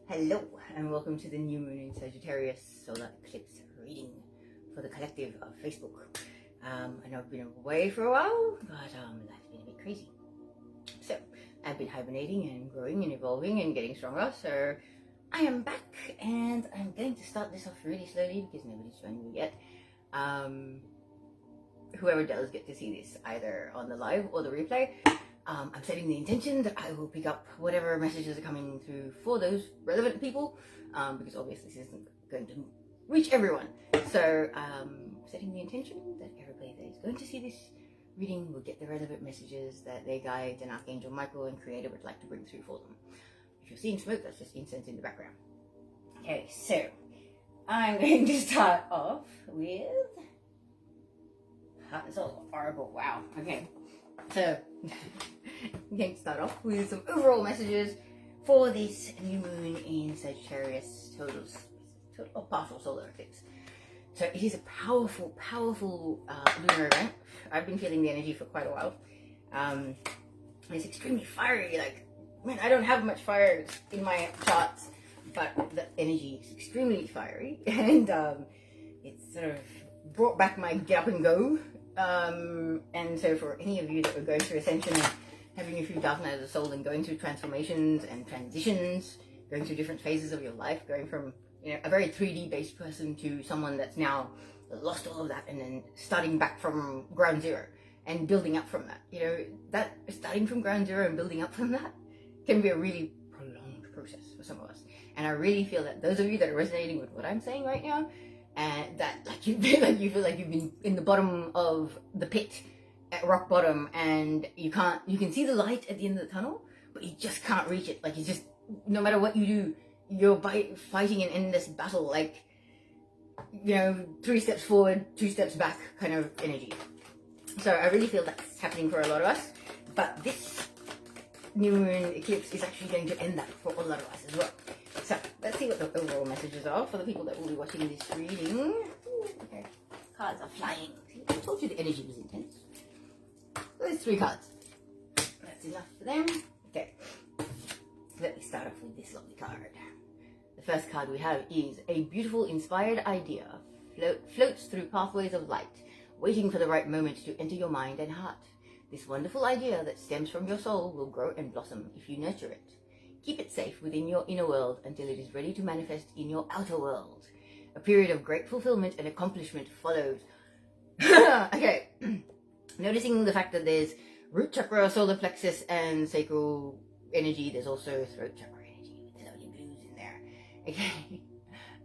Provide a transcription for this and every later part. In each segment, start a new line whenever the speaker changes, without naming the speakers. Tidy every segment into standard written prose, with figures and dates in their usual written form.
Hello, and welcome to the new moon in Sagittarius solar eclipse reading for the collective of Facebook. I know I've been away for a while, but life's been a bit crazy. So I've been hibernating and growing and evolving and getting stronger. So I am back, and I'm going to start this off really slowly because nobody's joined me yet. Whoever does get to see this either on the live or the replay, I'm setting the intention that I will pick up whatever messages are coming through for those relevant people, because obviously this isn't going to reach everyone. So setting the intention that everybody that is going to see this reading will get the relevant messages that their guides and Archangel Michael and Creator would like to bring through for them. If you're seeing smoke, that's just incense in the background. Okay, so I'm going to start off with Heart and Soul Oracle. Wow. Okay, so I'm going to start off with some overall messages for this new moon in Sagittarius total or partial solar eclipse. So it is a powerful lunar event. I've been feeling the energy for quite a while. It's extremely fiery. Like, man, I don't have much fire in my charts, but the energy is extremely fiery, and it's sort of brought back my get up and go. And so for any of you that are going through ascension and having a few dark nights of the soul and going through transformations and transitions, going through different phases of your life, going from, you know, a very 3D based person to someone that's now lost all of that and then starting back from ground zero and building up from that. You know, that starting from ground zero and building up from that can be a really prolonged process for some of us. And I really feel that those of you that are resonating with what I'm saying right now, and that like you feel like you've been in the bottom of the pit at rock bottom, and you can see the light at the end of the tunnel, but you just can't reach it. Like, you just, no matter what you do, you're fighting an endless battle, like, you know, 3 steps forward, 2 steps back kind of energy. So I really feel that's happening for a lot of us, but this new moon eclipse is actually going to end that for a lot of us as well. So let's see what the overall messages are for the people that will be watching this reading. Ooh, okay, cards are flying. I told you the energy was intense. So there's 3 cards. That's enough for them. Okay, let me start off with this lovely card. The first card we have is a beautiful, inspired idea floats through pathways of light, waiting for the right moment to enter your mind and heart. This wonderful idea that stems from your soul will grow and blossom if you nurture it. Keep it safe within your inner world until it is ready to manifest in your outer world. A period of great fulfillment and accomplishment follows. Okay, noticing the fact that there's root chakra, solar plexus, and sacral energy. There's also throat chakra energy with the lovely blues in there. Okay,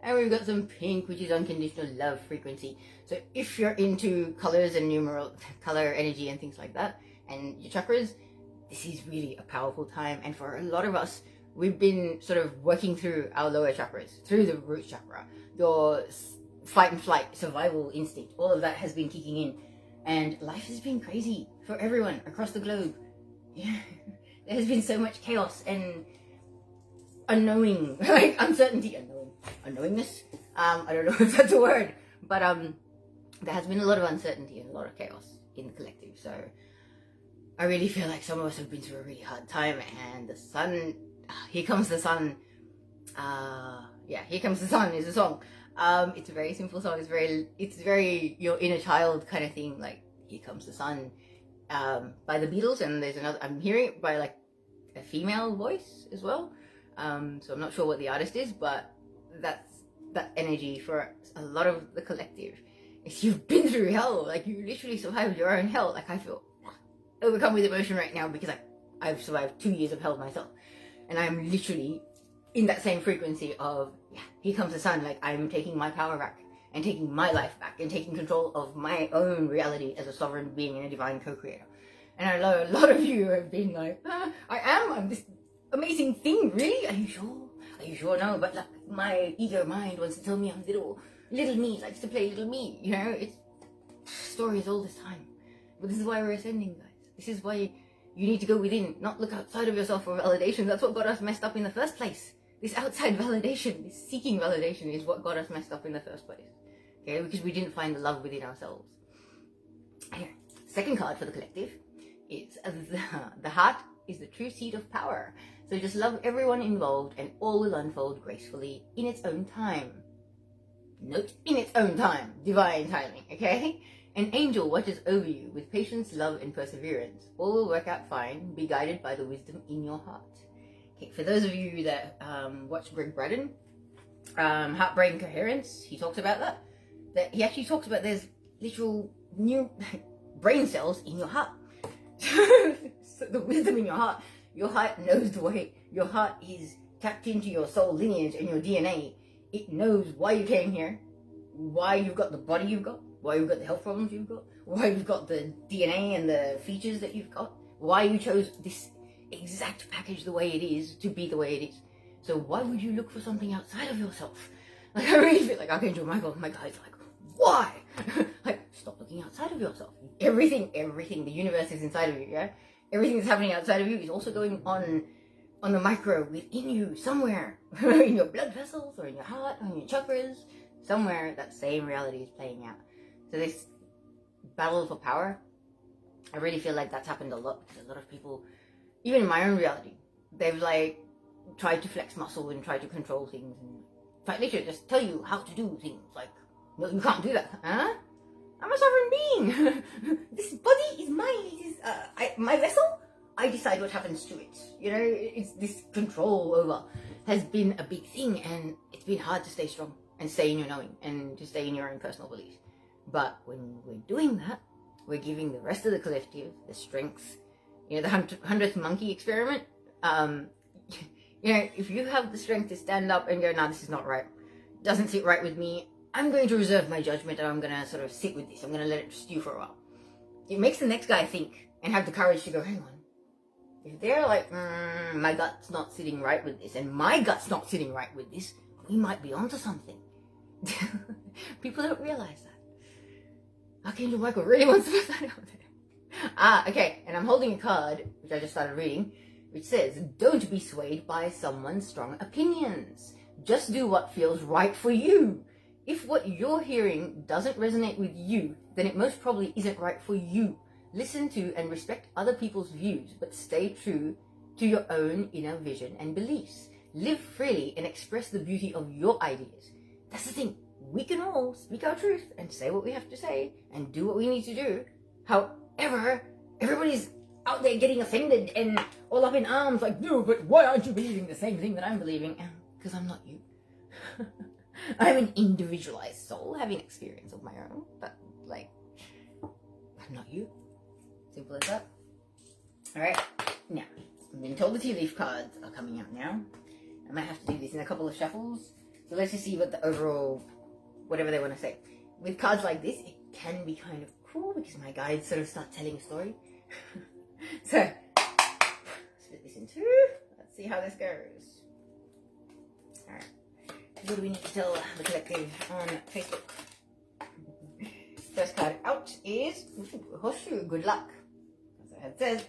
and we've got some pink, which is unconditional love frequency. So if you're into colors and numeral color energy and things like that, and your chakras, this is really a powerful time. And for a lot of us, we've been sort of working through our lower chakras, through the root chakra. Your fight and flight, survival instinct, all of that has been kicking in. And life has been crazy for everyone across the globe. Yeah. There has been so much chaos and unknowing, like uncertainty, unknowingness. I don't know if that's a word, but there has been a lot of uncertainty and a lot of chaos in the collective. So I really feel like some of us have been through a really hard time, and the sun, Here Comes the Sun. Here Comes the Sun is a song. It's a very simple song. It's very your inner child kind of thing. Like, Here Comes the Sun, by the Beatles, and there's another. I'm hearing it by like a female voice as well. So I'm not sure what the artist is, but that's that energy for a lot of the collective. If you've been through hell, like you literally survived your own hell. Like, I feel overcome with emotion right now because I've survived 2 years of hell myself, and I'm literally in that same frequency of, here comes the sun. Like, I'm taking my power back and taking my life back and taking control of my own reality as a sovereign being and a divine co-creator. And I know a lot of you have been like, I'm this amazing thing. Really? Are you sure? No, but like, my ego mind wants to tell me I'm little me, likes to play little me. You know, it's stories all this time. But this is why we're ascending, guys. This is why you need to go within, not look outside of yourself for validation. That's what got us messed up in the first place. This outside validation, this seeking validation is what got us messed up in the first place. Okay, because we didn't find the love within ourselves. Here, second card for the collective is the heart is the true seat of power. So just love everyone involved and all will unfold gracefully in its own time. Note, in its own time. Divine timing, okay? An angel watches over you with patience, love, and perseverance. All will work out fine. Be guided by the wisdom in your heart. Okay, for those of you that watch Greg Braden, Heartbrain Coherence, he talks about that. That he actually talks about there's literal new brain cells in your heart. So the wisdom in your heart knows the way. Your heart is tapped into your soul lineage and your DNA. It knows why you came here, why you've got the body you've got, why you've got the health problems you've got, why you've got the DNA and the features that you've got, why you chose this exact package the way it is to be the way it is. So why would you look for something outside of yourself? Like, I really feel like Archangel Michael, my guy's like, why? Like, stop looking outside of yourself. Everything, the universe is inside of you, yeah? Everything that's happening outside of you is also going on the micro within you, somewhere. In your blood vessels, or in your heart, or in your chakras. Somewhere, that same reality is playing out. So this battle for power, I really feel like that's happened a lot, because a lot of people, even in my own reality, they've like tried to flex muscle and try to control things, and literally just tell you how to do things. Like, no, you can't do that. Huh? I'm a sovereign being. This body is mine. It is my vessel. I decide what happens to it. You know, it's this control over has been a big thing, and it's been hard to stay strong and stay in your knowing and to stay in your own personal beliefs. But when we're doing that, we're giving the rest of the collective the strength. You know, the 100th monkey experiment. You know, if you have the strength to stand up and go, "No, this is not right. Doesn't sit right with me. I'm going to reserve my judgment and I'm going to sort of sit with this. I'm going to let it stew for a while." It makes the next guy think and have the courage to go, "Hang on. If they're like, my gut's not sitting right with this and my gut's not sitting right with this, we might be onto something." People don't realize that. Archangel Michael really wants to put that out there. Okay. And I'm holding a card, which I just started reading, which says, "Don't be swayed by someone's strong opinions. Just do what feels right for you. If what you're hearing doesn't resonate with you, then it most probably isn't right for you. Listen to and respect other people's views, but stay true to your own inner vision and beliefs. Live freely and express the beauty of your ideas." That's the thing. We can all speak our truth and say what we have to say and do what we need to do. However, everybody's out there getting offended and all up in arms like, "No, but why aren't you believing the same thing that I'm believing?" Because I'm not you. I'm an individualized soul having experience of my own, but like, I'm not you. Simple as that. Alright, now, I'm being told the tea leaf cards are coming out now. I might have to do this in a couple of shuffles. So let's just see what the overall, whatever they want to say. With cards like this, it can be kind of cool because my guides sort of start telling a story. So, split this in two. Let's see how this goes. Alright. What do we need to tell the collective on Facebook? First card out is Hoshu, good luck. As it says,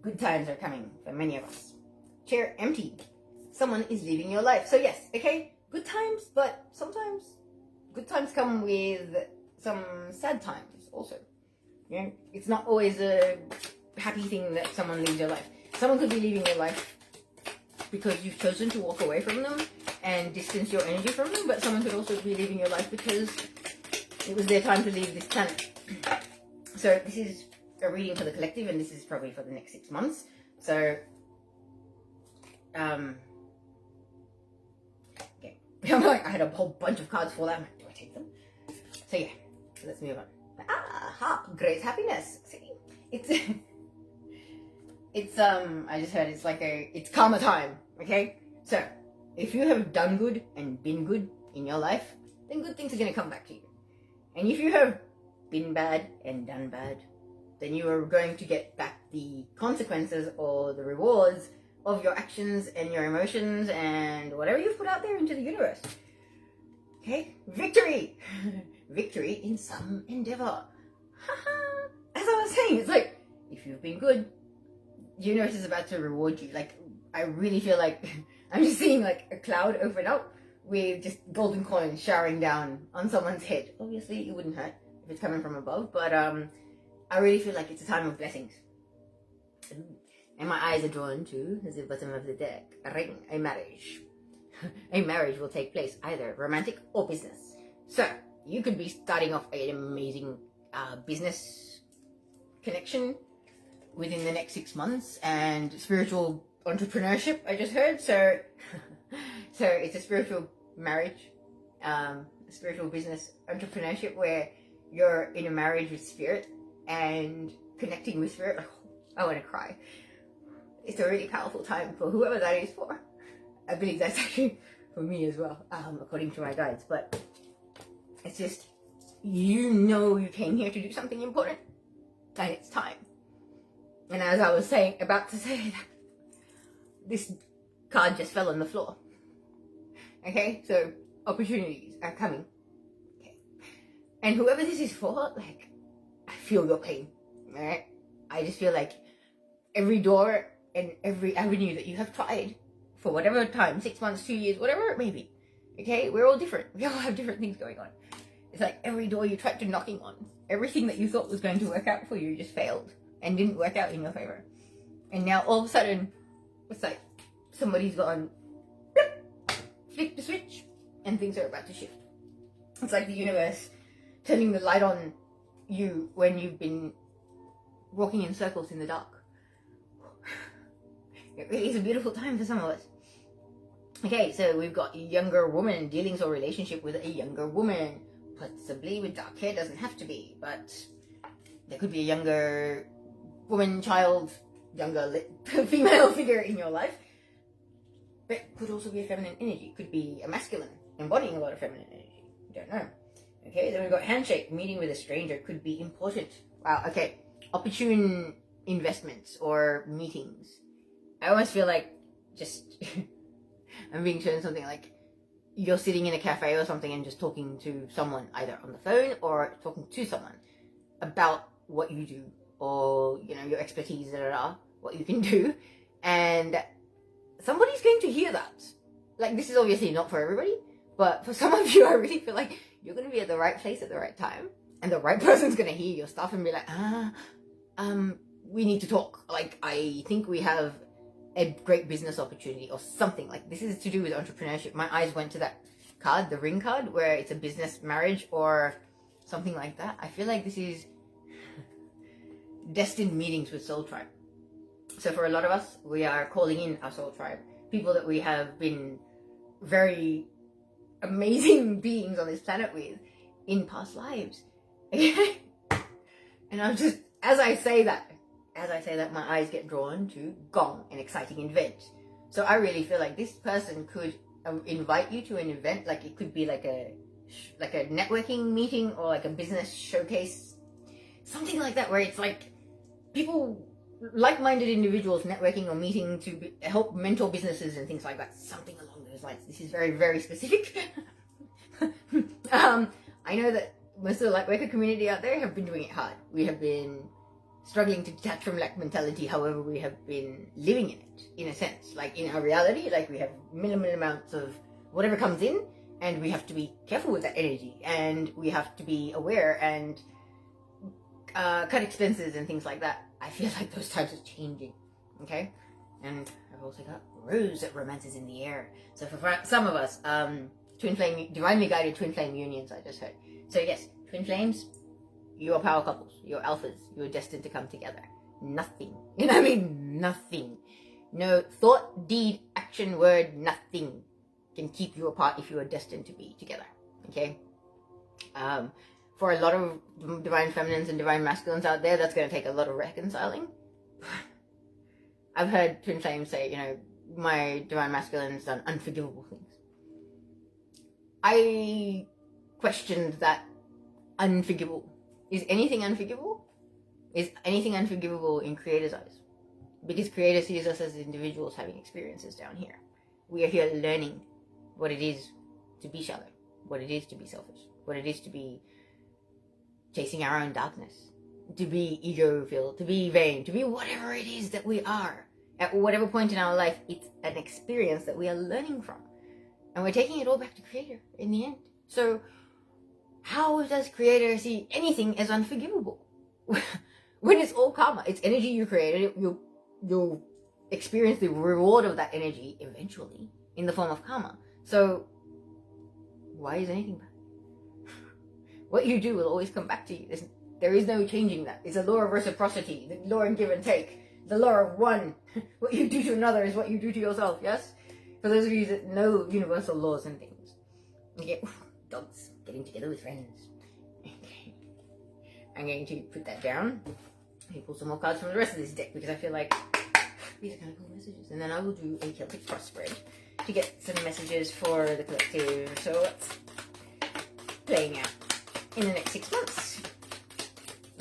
good times are coming for many of us. Chair empty. Someone is leaving your life. So yes, okay, good times, but sometimes good times come with some sad times also. You know, it's not always a happy thing that someone leaves your life. Someone could be leaving your life because you've chosen to walk away from them and distance your energy from them, but someone could also be leaving your life because it was their time to leave this planet. So this is a reading for the collective, and this is probably for the next 6 months. So, okay. I'm like, I had a whole bunch of cards fall out. I'm like, do I take them? So yeah, so let's move on. Harp, great happiness. See, it's I just heard it's like it's karma time. Okay, so if you have done good and been good in your life, then good things are gonna come back to you. And if you have been bad and done bad, then you are going to get back the consequences or the rewards of your actions and your emotions and whatever you've put out there into the universe. Okay? Victory! Victory in some endeavor. As I was saying, it's like, if you've been good, the universe is about to reward you. Like, I really feel like I'm just seeing like a cloud open up with just golden coins showering down on someone's head. Obviously, it wouldn't hurt if it's coming from above, but I really feel like it's a time of blessings. And my eyes are drawn to, as the bottom of the deck, a ring, a marriage. A marriage will take place, either romantic or business. So, you could be starting off an amazing business connection within the next 6 months, and spiritual entrepreneurship, I just heard. So, so it's a spiritual marriage, a spiritual business entrepreneurship where you're in a marriage with spirit and connecting with spirit. I want to cry. It's a really powerful time for whoever that is for. I believe that's actually for me as well, according to my guides. But it's just, you came here to do something important, and it's time. And as I was about to say that, this card just fell on the floor. Okay, so opportunities are coming. Okay, and whoever this is for, like, I feel your pain. All right, I just feel like every door and every avenue that you have tried for whatever time, 6 months, 2 years, whatever it may be. Okay, we're all different. We all have different things going on. It's like every door you tried to knocking on, everything that you thought was going to work out for you just failed and didn't work out in your favor. And now all of a sudden, it's like somebody's gone, flick the switch, and things are about to shift. It's like the universe turning the light on you when you've been walking in circles in the dark. It really is a beautiful time for some of us. Okay, so we've got a younger woman, dealings or relationship with a younger woman, possibly with dark hair, doesn't have to be, but there could be a younger woman, child, younger female figure in your life. But it could also be a feminine energy. It could be a masculine, embodying a lot of feminine energy. You don't know. Okay, then we've got handshake, meeting with a stranger, could be important. Wow, okay. Opportune investments or meetings. I almost feel like just I'm being shown something like you're sitting in a cafe or something and just talking to someone either on the phone or talking to someone about what you do or, your expertise, what you can do. And somebody's going to hear that. Like, this is obviously not for everybody, but for some of you, I really feel like you're going to be at the right place at the right time, and the right person's going to hear your stuff and be like, we need to talk. Like, I think we have a great business opportunity or something. Like, this is to do with entrepreneurship. My eyes went to that card, the ring card, where it's a business marriage or something like that. I feel like this is destined meetings with soul tribe. So for a lot of us, we are calling in our soul tribe, people that we have been very amazing beings on this planet with in past lives. And I'm just, as I say that, my eyes get drawn to gong, an exciting event. So I really feel like this person could invite you to an event. Like, it could be like a networking meeting or like a business showcase, something like that, where it's like people, like-minded individuals networking or meeting to help mentor businesses and things like that. Something along those lines. This is very, very specific. I know that most of the lightworker community out there have been doing it hard. We have been struggling to detach from lack mentality. However, we have been living in it, in a sense. Like, in our reality, like, we have minimal amounts of whatever comes in, and we have to be careful with that energy, and we have to be aware and cut expenses and things like that. I feel like those times are changing, okay? And I've also got rose that romances in the air. So for some of us, twin flame, divinely guided twin flame unions, I just heard. So yes, twin flames, you're power couples, you're alphas, you're destined to come together. Nothing, nothing. No thought, deed, action, word, nothing can keep you apart if you are destined to be together, okay? For a lot of divine feminines and divine masculines out there, that's going to take a lot of reconciling. I've heard twin flames say, my divine masculine's done unforgivable things. I questioned that unforgivable. Is anything unforgivable? Is anything unforgivable in Creator's eyes? Because Creator sees us as individuals having experiences down here. We are here learning what it is to be shallow, what it is to be selfish, what it is to be chasing our own darkness, to be ego-filled, to be vain, to be whatever it is that we are. At whatever point in our life, it's an experience that we are learning from. And we're taking it all back to Creator in the end. So how does Creator see anything as unforgivable? When it's all karma, it's energy you created, you're you'll experience the reward of that energy eventually in the form of karma. So why is anything bad? What you do will always come back to you. There is no changing that. It's a law of reciprocity, the law of give and take, the law of one. What you do to another is what you do to yourself, yes? For those of you that know universal laws and things. Okay, dogs getting together with friends. Okay. I'm going to put that down. Let me pull some more cards from the rest of this deck because I feel like these are kind of cool messages. And then I will do a Celtic cross spread to get some messages for the collective. So what's playing out in the next 6 months?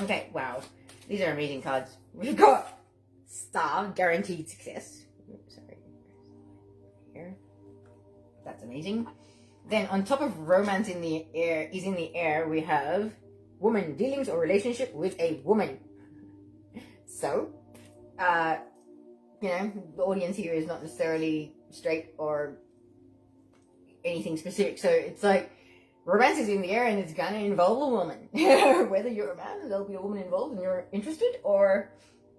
Okay, wow. These are amazing cards. We've got Star, guaranteed success. Oops, sorry. Here. That's amazing. Then on top of romance in the air, we have woman, dealings or relationship with a woman. So, the audience here is not necessarily straight or anything specific. So it's like romance is in the air and it's gonna involve a woman. Whether you're a man, there'll be a woman involved and you're interested, or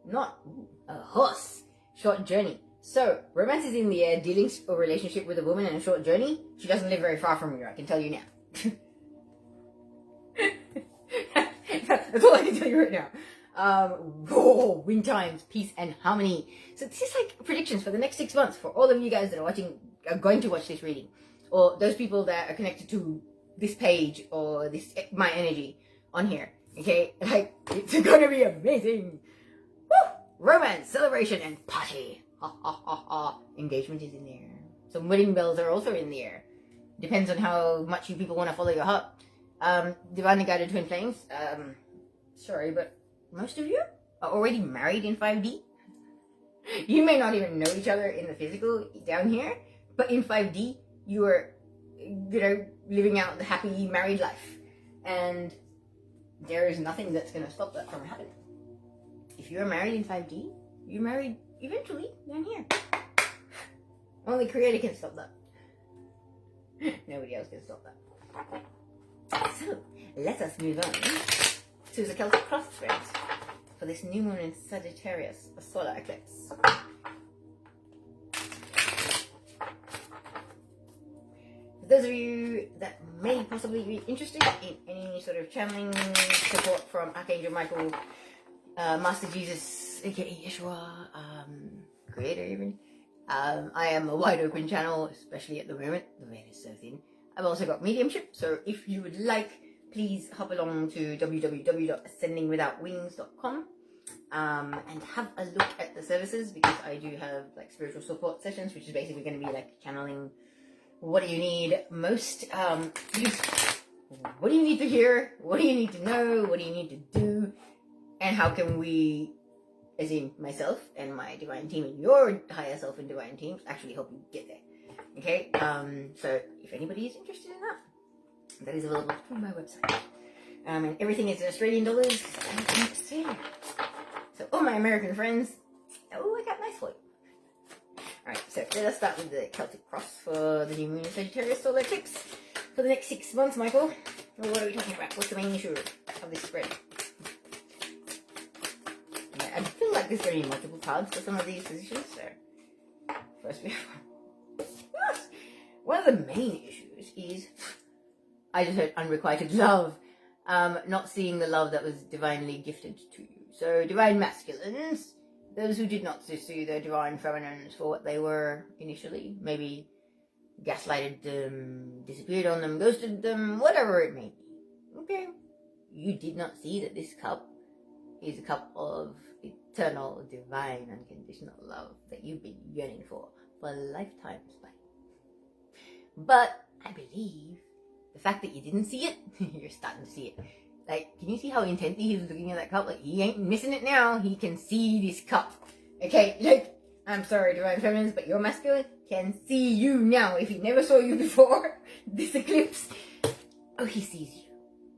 not. Ooh, a horse. Short journey. So, romance is in the air, dealings or relationship with a woman and a short journey. She doesn't live very far from you, I can tell you now. That's all I can tell you right now. Win times, peace and harmony. So this is like predictions for the next 6 months for all of you guys that are going to watch this reading. Or those people that are connected to this page or my energy on here. Okay? Like, it's gonna be amazing. Woo! Romance, celebration, and party. Ha ha ha ha. Engagement is in the air. Some wedding bells are also in the air. Depends on how much you people want to follow your heart. Divinely guided twin flames. Sorry, but most of you are already married in 5D. You may not even know each other in the physical down here, but in 5D, you are, living out the happy married life. And there is nothing that's going to stop that from happening. If you're married in 5D, you're married eventually down here. Only Creator can stop that. Nobody else can stop that. So, let us move on to the Celtic cross spread for this new moon in Sagittarius, a solar eclipse. For those of you that may possibly be interested in any sort of channeling support from Archangel Michael, Master Jesus, aka Yeshua, Creator even, I am a wide open channel, especially at the moment. The veil is so thin. I've also got mediumship, so if you would like, please hop along to www.ascendingwithoutwings.com and have a look at the services, because I do have like spiritual support sessions, which is basically going to be like channeling. What do you need most? What do you need to hear? What do you need to know? What do you need to do? And how can we, as in myself and my divine team and your higher self and divine teams, actually help you get there? Okay, so if anybody is interested in that, that is available through my website. And everything is in Australian dollars. So all my American friends, oh, I got nice for you. Alright, so let us start with the Celtic cross for the new moon in Sagittarius solar eclipse for the next 6 months, Michael. Well, what are we talking about? What's the main issue of this spread? I feel like there's going to be multiple cards for some of these positions, so first we have one of the main issues is, I just heard unrequited love, not seeing the love that was divinely gifted to you. So divine masculines, those who did not see their divine feminines for what they were initially, maybe gaslighted them, disappeared on them, ghosted them, whatever it may be. Okay, you did not see that this cup is a cup of eternal, divine, unconditional love that you've been yearning for lifetimes. But I believe the fact that you didn't see it, you're starting to see it. Like, can you see how intently he's looking at that cup? Like, he ain't missing it now. He can see this cup. Okay, like, I'm sorry, divine feminines, but your masculine can see you now. If he never saw you before this eclipse, oh, he sees you.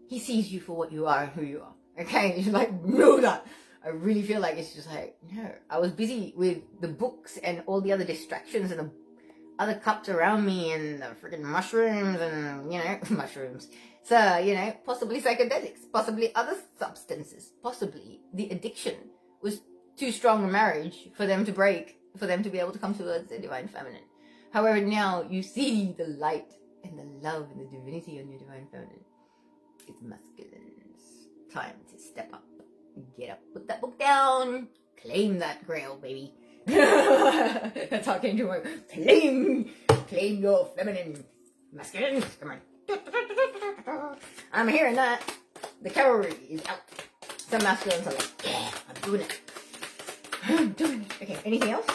He sees you for what you are and who you are. Okay, he's like, know that. I really feel like it's just like, no. I was busy with the books and all the other distractions and the other cups around me and the freaking mushrooms and, mushrooms. So, possibly psychedelics, possibly other substances, possibly the addiction was too strong a marriage for them to break, for them to be able to come towards the divine feminine. However, now you see the light and the love and the divinity on your divine feminine. It's masculine's time to step up. Get up, put that book down, claim that grail, baby. That's how I came to work. Claim your feminine. Masculine, come on. I'm hearing that. The cavalry is out. Some masculines are like, yeah, I'm doing it. I'm doing it. Okay, anything else?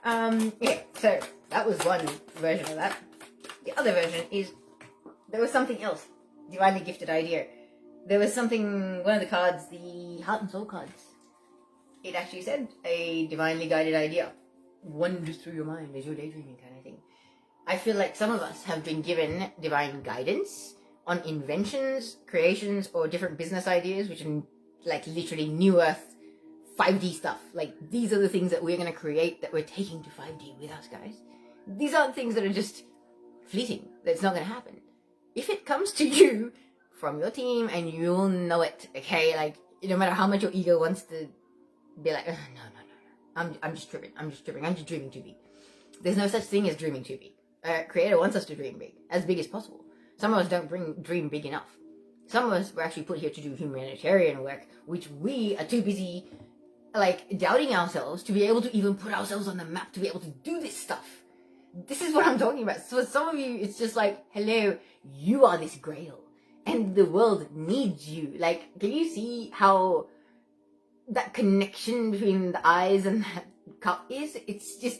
Yeah, so that was one version of that. The other version is, there was something else. Divinely gifted idea. There was something, one of the cards, the Heart and Soul cards, it actually said a divinely guided idea wanders through your mind as you're daydreaming kind of thing. I feel like some of us have been given divine guidance on inventions, creations, or different business ideas, which are like literally New Earth 5D stuff. Like, these are the things that we're going to create that we're taking to 5D with us, guys. These aren't things that are just fleeting. That's not going to happen. If it comes to you from your team, and you'll know it, okay? Like, no matter how much your ego wants to be like, no. I'm just tripping. I'm just dreaming too big. There's no such thing as dreaming too big. Creator wants us to dream big as possible. Some of us don't dream big enough. Some of us were actually put here to do humanitarian work, which we are too busy, like, doubting ourselves to be able to even put ourselves on the map to be able to do this stuff. This is what I'm talking about. So for some of you, it's just like, hello, you are this grail. And the world needs you. Like, can you see how that connection between the eyes and that cup is? It's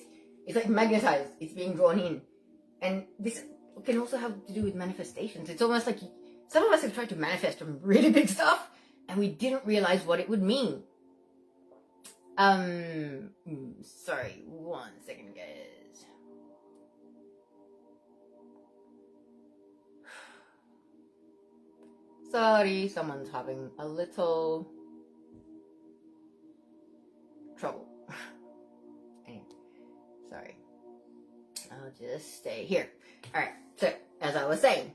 like magnetized. It's being drawn in. And this can also have to do with manifestations. It's almost like some of us have tried to manifest some really big stuff, and we didn't realize what it would mean. Sorry, 1 second, guys. Sorry, someone's having a little trouble. Anyway, sorry. I'll just stay here. Alright, so, as I was saying,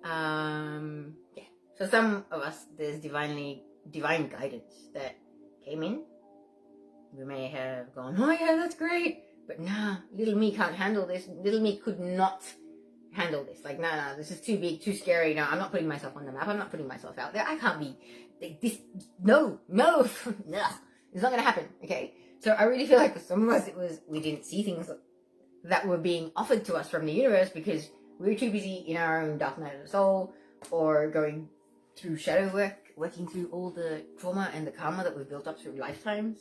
yeah. So some of us, there's divine guidance that came in. We may have gone, oh yeah, that's great, but nah, little me can't handle this. Little me could not handle this. Like, nah, this is too big, too scary. No, I'm not putting myself on the map. I'm not putting myself out there. I can't be like this. No, no, it's not gonna happen. Okay. So I really feel like for some of us, we didn't see things that were being offered to us from the universe because we were too busy in our own dark night of the soul, or going through shadow work, working through all the trauma and the karma that we've built up through lifetimes.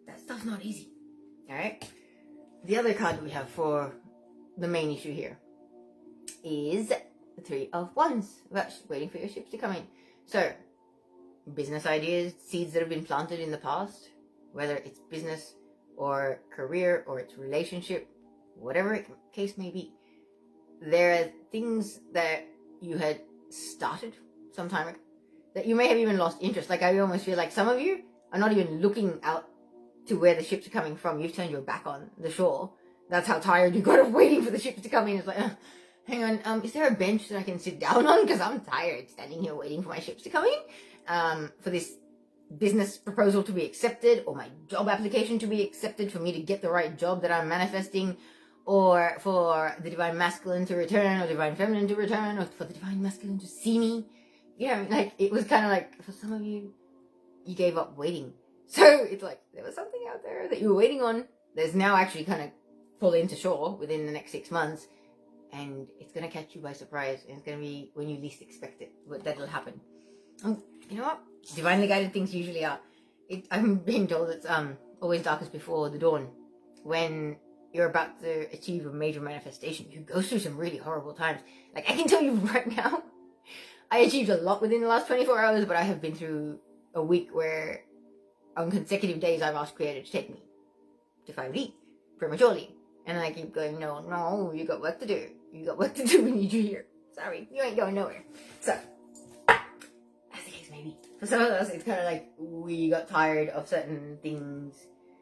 That stuff's not easy. All right. The other card that we have for the main issue here is the 3 of Wands. We're actually waiting for your ships to come in. So, business ideas, seeds that have been planted in the past, whether it's business or career or it's relationship, whatever the case may be. There are things that you had started some time ago that you may have even lost interest. Like, I almost feel like some of you are not even looking out to where the ships are coming from. You've turned your back on the shore. That's how tired you got of waiting for the ships to come in. It's like, hang on, is there a bench that I can sit down on? Because I'm tired standing here waiting for my ships to come in. For this business proposal to be accepted, or my job application to be accepted, for me to get the right job that I'm manifesting, or for the divine masculine to return, or divine feminine to return, or for the divine masculine to see me. Yeah, like, it was kind of like, for some of you, you gave up waiting. So it's like, there was something out there that you were waiting on that's now actually kind of pull into shore within the next 6 months, and it's going to catch you by surprise, and it's going to be when you least expect it that'll happen. You know what? Divinely guided things usually are. I'm being told it's always darkest before the dawn. When you're about to achieve a major manifestation, you go through some really horrible times. Like, I can tell you right now, I achieved a lot within the last 24 hours, but I have been through a week where on consecutive days I've asked Creator to take me to 5D prematurely. And I keep going, no, you got work to do. You got work to do, we need you here. Sorry, you ain't going nowhere. So, as the case may be. For some of us, it's kind of like we got tired of certain things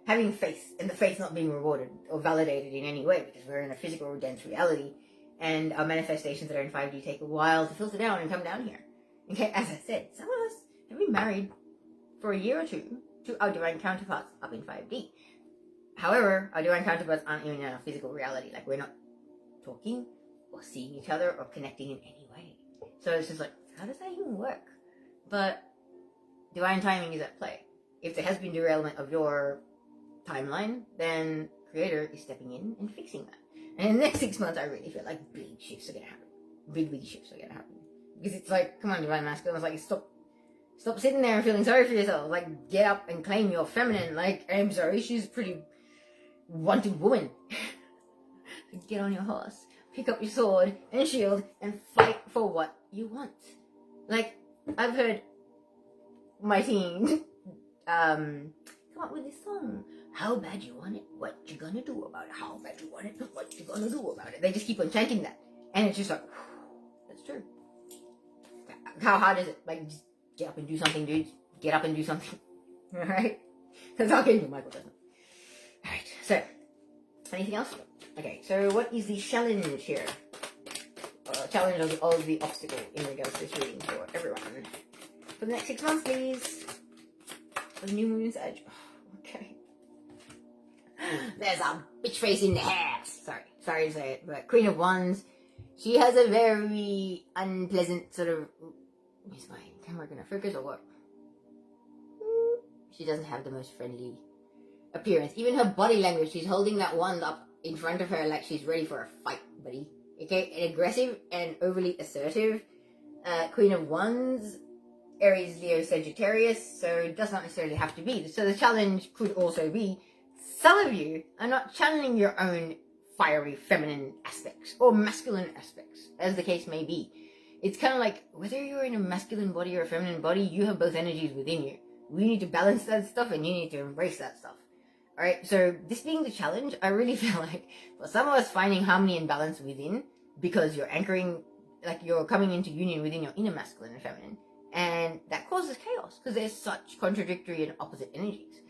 having faith, and the faith not being rewarded or validated in any way, because we're in a physical, dense reality, and our manifestations that are in 5D take a while to filter down and come down here. Okay, as I said, some of us have been married for a year or two to our divine counterparts up in 5D. However, our divine counterparts aren't even in our physical reality. Like, we're not talking or seeing each other or connecting in any way. So it's just like, how does that even work? But divine timing is at play. If there has been derailment of your timeline, then Creator is stepping in and fixing that. And in the next 6 months, I really feel like big shifts are going to happen. Big shifts are going to happen. Because it's like, come on, divine masculine. It's like, stop sitting there and feeling sorry for yourself. Like, get up and claim your feminine. Like, I'm sorry, she's a pretty wanted woman. Get on your horse, pick up your sword and shield, and fight for what you want. Like, I've heard my team come up with this song. How bad you want it? What you gonna do about it? How bad you want it? What you gonna do about it? They just keep on chanting that. And it's just like, that's true. How hard is it? Like, just get up and do something, dude. Get up and do something. Alright? That's how Archangel Michael does it. Alright, so, anything else? Okay, so what is the challenge here? Challenge of the obstacle in regards to this reading for everyone. For the next 6 months, please. For the new moon's edge. Oh, okay. There's a bitch face in the house. Sorry to say it, but Queen of Wands, she has a very unpleasant sort of... Is my camera gonna focus or what? She doesn't have the most friendly appearance. Even her body language, she's holding that wand up in front of her like she's ready for a fight, buddy. Okay, an aggressive and overly assertive Queen of Wands, Aries, Leo, Sagittarius, so it does not necessarily have to be. So the challenge could also be, some of you are not channeling your own fiery feminine aspects or masculine aspects, as the case may be. It's kind of like, whether you're in a masculine body or a feminine body, you have both energies within you. We need to balance that stuff and you need to embrace that stuff. Alright, so this being the challenge, I really feel like for some of us finding harmony and balance within, because you're anchoring, like you're coming into union within your inner masculine and feminine, and that causes chaos because there's such contradictory and opposite energies.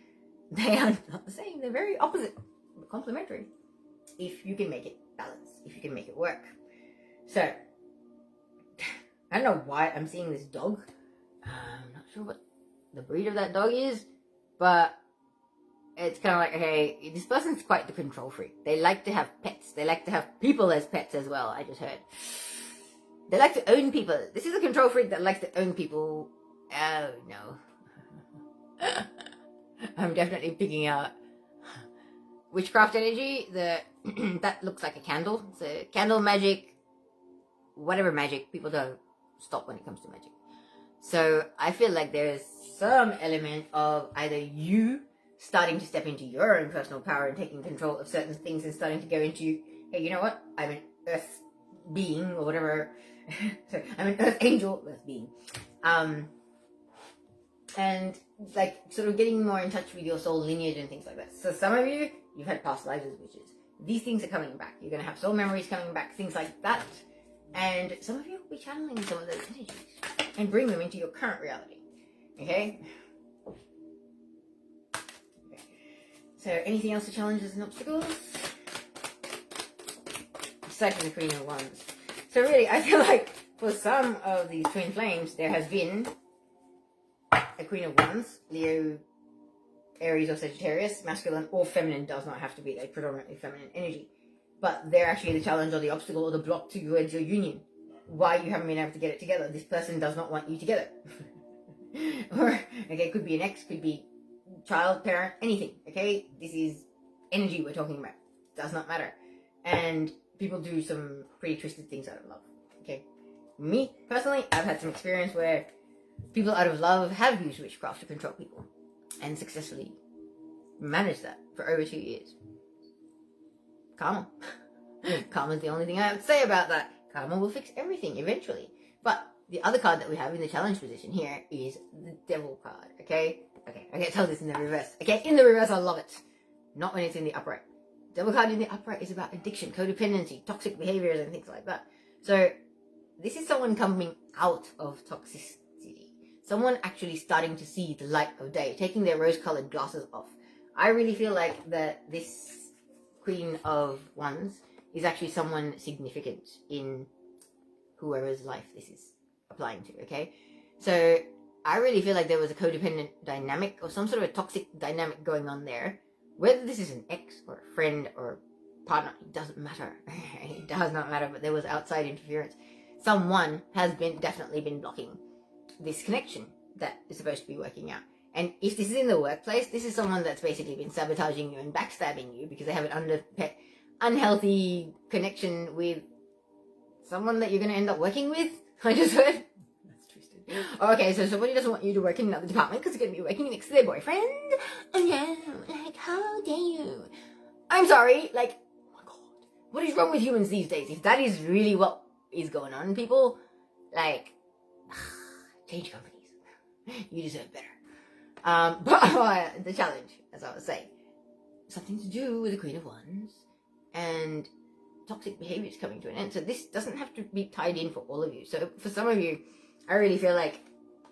They are not the same, they're very opposite, but complementary, if you can make it balance, if you can make it work. So, I don't know why I'm seeing this dog. I'm not sure what the breed of that dog is, but it's kind of like, okay, this person's quite the control freak. They like to have pets. They like to have people as pets as well, I just heard. They like to own people. This is a control freak that likes to own people. Oh, no. I'm definitely picking out witchcraft energy. That looks like a candle. So candle magic, whatever magic, people don't stop when it comes to magic. So I feel like there's some element of either you starting to step into your own personal power and taking control of certain things and starting to go into, hey, you know what? I'm an earth being or whatever. Sorry, I'm an earth angel, earth being. And like sort of getting more in touch with your soul lineage and things like that. So some of you, you've had past lives as witches. These things are coming back. You're going to have soul memories coming back, things like that. And some of you will be channeling some of those energies and bring them into your current reality. Okay? So anything else to challenges and obstacles? Aside from the Queen of Wands. So really, I feel like for some of these twin flames, there has been a Queen of Wands, Leo, Aries or Sagittarius. Masculine or feminine does not have to be a predominantly feminine energy. But they're actually the challenge or the obstacle or the block to towards your union. Why you haven't been able to get it together. This person does not want you together. Or, okay, it could be an ex, could be child, parent, anything, okay? This is energy we're talking about. Does not matter. And people do some pretty twisted things out of love, okay? Me, personally, I've had some experience where people out of love have used witchcraft to control people and successfully managed that for over 2 years. Karma. Karma's the only thing I have to say about that. Karma will fix everything eventually. But the other card that we have in the challenge position here is the Devil card, okay? Okay, I can't tell this in the reverse. Okay, in the reverse, I love it. Not when it's in the upright. Devil card in the upright is about addiction, codependency, toxic behaviors, and things like that. So, this is someone coming out of toxicity. Someone actually starting to see the light of day, taking their rose-colored glasses off. I really feel like that this Queen of Wands is actually someone significant in whoever's life this is applying to, okay? So I really feel like there was a codependent dynamic or some sort of a toxic dynamic going on there. Whether this is an ex or a friend or partner, it doesn't matter. It does not matter, but there was outside interference. Someone has definitely been blocking this connection that is supposed to be working out. And if this is in the workplace, this is someone that's basically been sabotaging you and backstabbing you because they have an unhealthy connection with someone that you're going to end up working with. I just heard. That's twisted. Okay, so somebody doesn't want you to work in another department because you're going to be working next to their boyfriend. And yeah, like, how dare you? I'm sorry, like, oh my God, what is wrong with humans these days? If that is really what is going on, people, like, change companies. You deserve better. But the challenge, as I was saying, something to do with the Queen of Wands and toxic behavior is coming to an end. So this doesn't have to be tied in for all of you. So for some of you, I really feel like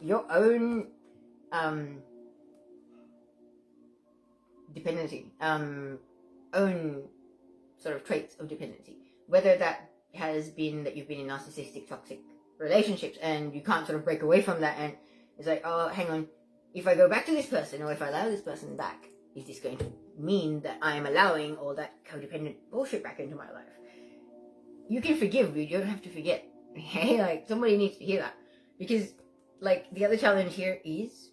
your own dependency, own sort of traits of dependency, whether that has been that you've been in narcissistic, toxic relationships and you can't sort of break away from that, and it's like, oh, hang on, if I go back to this person or if I allow this person back, is this going to mean that I am allowing all that codependent bullshit back into my life? You can forgive, you don't have to forget. Okay, like, somebody needs to hear that. Because, like, the other challenge here is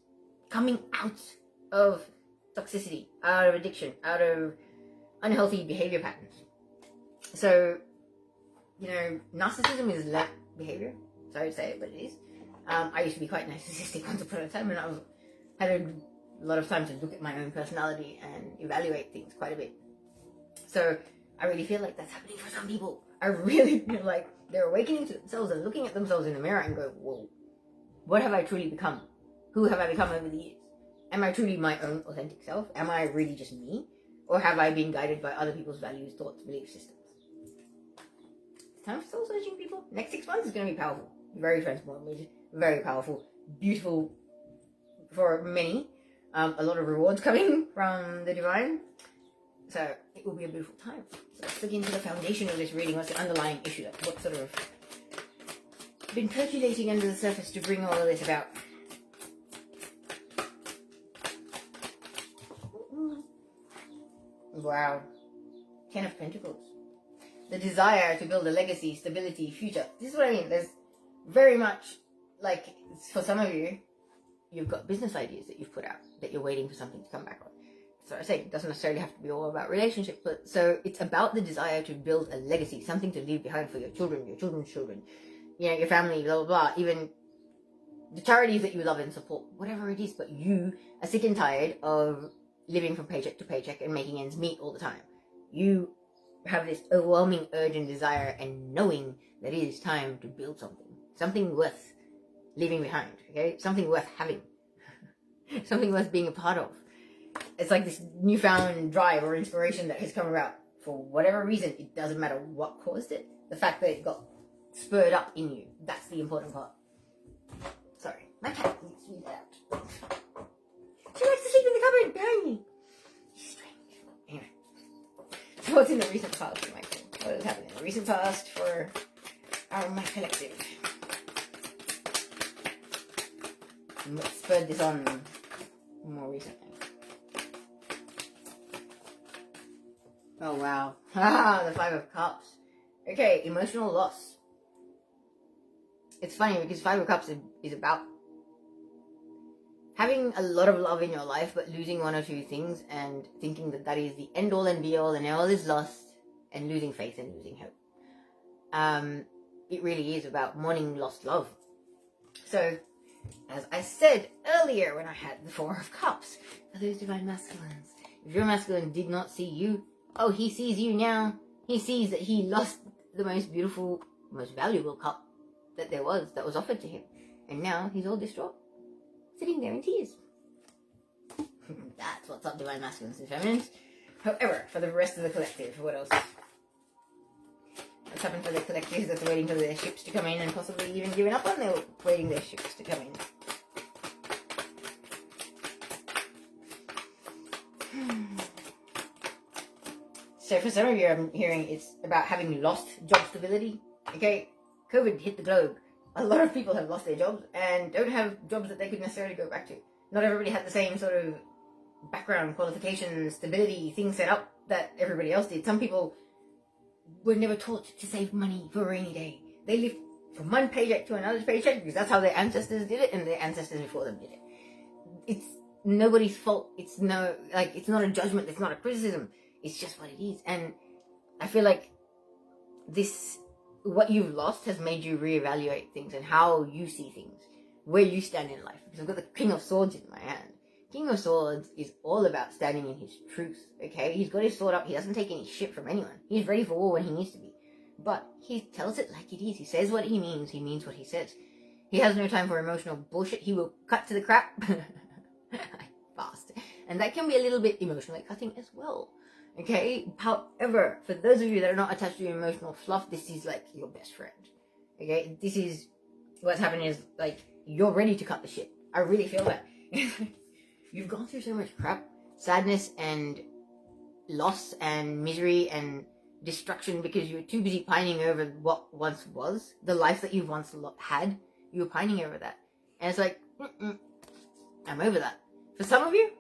coming out of toxicity, out of addiction, out of unhealthy behavior patterns. So, you know, narcissism is learned behavior. Sorry to say it, but it is. I used to be quite narcissistic once upon a time, and had a lot of time to look at my own personality and evaluate things quite a bit. So I really feel like that's happening for some people. I really feel like they're awakening to themselves and looking at themselves in the mirror and go, whoa, what have I truly become? Who have I become over the years? Am I truly my own authentic self? Am I really just me? Or have I been guided by other people's values, thoughts, belief systems? It's time for soul searching, people. Next 6 months is going to be powerful. Very transformative, very powerful, beautiful for many. A lot of rewards coming from the divine. So it will be a beautiful time. So let's look into the foundation of this reading. What's the underlying issue? What sort of been percolating under the surface to bring all of this about? Wow. 10 of Pentacles. The desire to build a legacy, stability, future. This is what I mean. There's very much, like, for some of you, you've got business ideas that you've put out that you're waiting for something to come back on. So I say it doesn't necessarily have to be all about relationships, but so it's about the desire to build a legacy, something to leave behind for your children, your children's children, you know, your family, blah, blah, blah, even the charities that you love and support, whatever it is, but you are sick and tired of living from paycheck to paycheck and making ends meet all the time. You have this overwhelming urge and desire and knowing that it is time to build something worth leaving behind, okay? Something worth having, something worth being a part of. It's like this newfound drive or inspiration that has come about for whatever reason. It doesn't matter what caused it. The fact that it got spurred up in you, that's the important part. Sorry, my cat needs to be let out. She likes to sleep in the cupboard behind me. She's strange. Anyway, so what's in the recent past for my friend? What has happened in the recent past for my collective? And what spurred this on more recently? Oh, wow. Ah, the 5 of Cups. Okay, emotional loss. It's funny because 5 of Cups is about having a lot of love in your life, but losing one or two things and thinking that that is the end all and be all and all is lost, and losing faith and losing hope. It really is about mourning lost love. So, as I said earlier when I had the 4 of Cups, for those divine masculines, if your masculine did not see you, oh, he sees you now. He sees that he lost the most beautiful, most valuable cup that there was, that was offered to him. And now he's all distraught, sitting there in tears. That's what's up, divine masculines and feminines. However, for the rest of the collective, what else? What's happened for the collective that's waiting for their ships to come in and possibly even giving up on their waiting their ships to come in? So for some of you, I'm hearing it's about having lost job stability. Okay, COVID hit the globe. a lot of people have lost their jobs and don't have jobs that they could necessarily go back to. Not everybody had the same sort of background, qualifications, stability, things set up that everybody else did. Some people were never taught to save money for a rainy day. They lived from one paycheck to another paycheck because that's how their ancestors did it, and their ancestors before them did it. It's nobody's fault. It's not a judgment. It's not a criticism. It's just what it is. And I feel like what you've lost has made you reevaluate things and how you see things, where you stand in life. Because I've got the King of Swords in my hand. King of Swords is all about standing in his truth, okay? He's got his sword up. He doesn't take any shit from anyone. He's ready for war when he needs to be. But he tells it like it is. He says what he means what he says. He has no time for emotional bullshit. He will cut to the crap fast. And that can be a little bit emotionally cutting as well, okay? However, for those of you that are not attached to emotional fluff, this is like your best friend, okay? This is what's happening is like you're ready to cut the shit. I really feel that. You've gone through so much crap, sadness and loss and misery and destruction because you were too busy pining over what once was, the life that you once had. You were pining over that. And it's like, I'm over that. For some of you,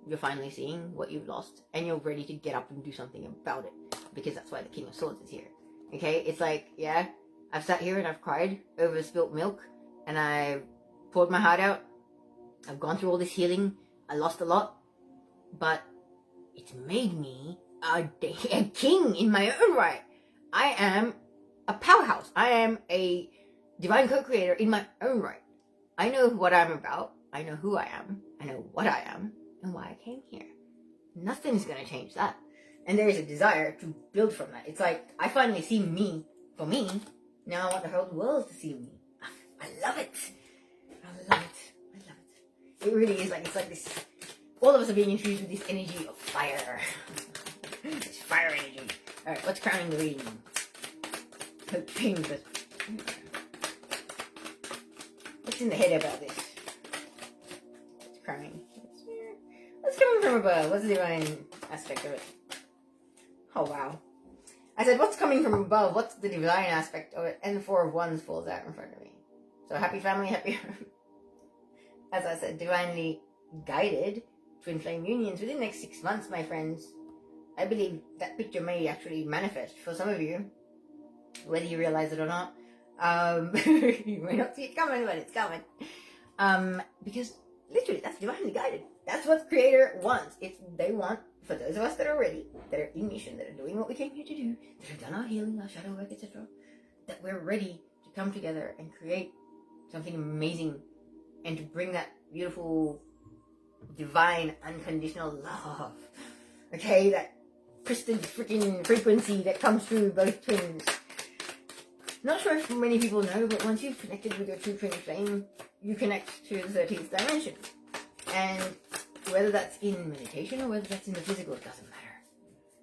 you're finally seeing what you've lost and you're ready to get up and do something about it, because that's why the King of Swords is here. Okay? It's like, yeah, I've sat here and I've cried over spilt milk and I've poured my heart out. I've gone through all this healing. I lost a lot, but it's made me a king in my own right. I am a powerhouse. I am a divine co-creator in my own right. I know what I'm about. I know who I am. I know what I am and why I came here. Nothing's going to change that. And there is a desire to build from that. It's like, I finally see me for me. Now I want the whole world to see me. I love it. I love it. It really is like, it's like this, all of us are being infused with this energy of fire. This fire energy. Alright, what's crowning the reading? What's in the head about this? What's crowning? What's coming from above? What's the divine aspect of it? Oh wow. I said, what's coming from above? What's the divine aspect of it? And the Four of Wands falls out in front of me. So happy family, happy home. As I said, divinely guided twin flame unions within the next 6 months, my friends. I believe that picture may actually manifest for some of you, whether you realize it or not. You may not see it coming, but it's coming. Because literally, that's divinely guided. That's what Creator wants. They want, for those of us that are ready, that are in mission, that are doing what we came here to do, that have done our healing, our shadow work, etc., that we're ready to come together and create something amazing and to bring that beautiful, divine, unconditional love. Okay, that crystal freaking frequency that comes through both twins. Not sure if many people know, but once you've connected with your true twin flame, you connect to the 13th dimension. And whether that's in meditation or whether that's in the physical, it doesn't matter.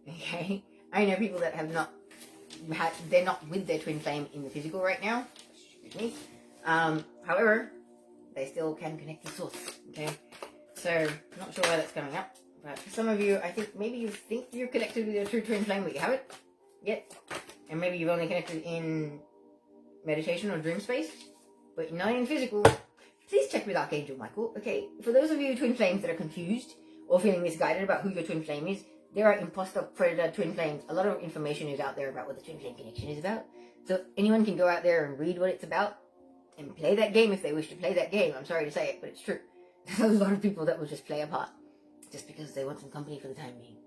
Okay? I know people that have not they're not with their twin flame in the physical right now. Excuse me. However, they still can connect to source. Okay? So, not sure why that's coming up. But for some of you, I think maybe you think you're connected with your true twin flame, but you haven't yet. And maybe you've only connected in meditation or dream space, but not in physical. Please check with Archangel Michael. Okay, for those of you twin flames that are confused or feeling misguided about who your twin flame is, there are imposter, predator, twin flames. A lot of information is out there about what the twin flame connection is about. So anyone can go out there and read what it's about and play that game if they wish to play that game. I'm sorry to say it, but it's true. There's a lot of people that will just play a part just because they want some company for the time being.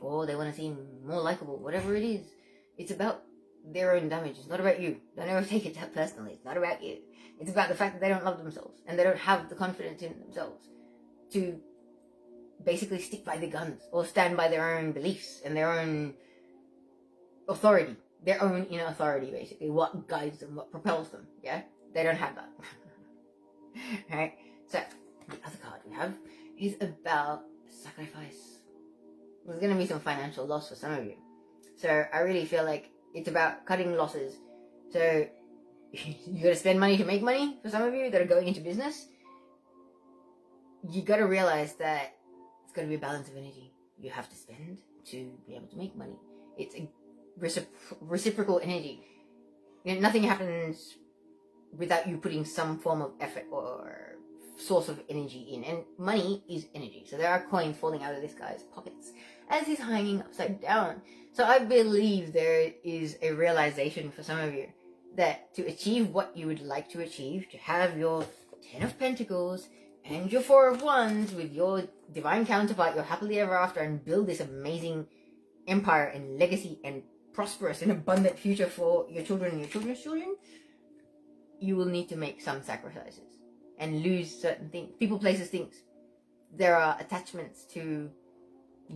Or they want to seem more likable, whatever it is. It's about their own damage. It's not about you. Don't ever take it that personally. It's not about you. It's about the fact that they don't love themselves and they don't have the confidence in themselves to basically stick by the guns or stand by their own beliefs and their own authority, their own inner authority, basically, what guides them, what propels them. Yeah, they don't have that. Alright, so the other card we have is about sacrifice. There's going to be some financial loss for some of you. So I really feel like it's about cutting losses. So you got to spend money to make money for some of you that are going into business. You got to realize that it's got to be a balance of energy. You have to spend to be able to make money. It's a reciprocal energy. You know, nothing happens without you putting some form of effort or source of energy in. And money is energy. So there are coins falling out of this guy's pockets as he's hanging upside down. So I believe there is a realization for some of you that to achieve what you would like to achieve, to have your 10 of Pentacles and your 4 of Wands with your divine counterpart, your happily ever after, and build this amazing empire and legacy and prosperous and abundant future for your children and your children's children, you will need to make some sacrifices and lose certain things. People, places, things. There are attachments to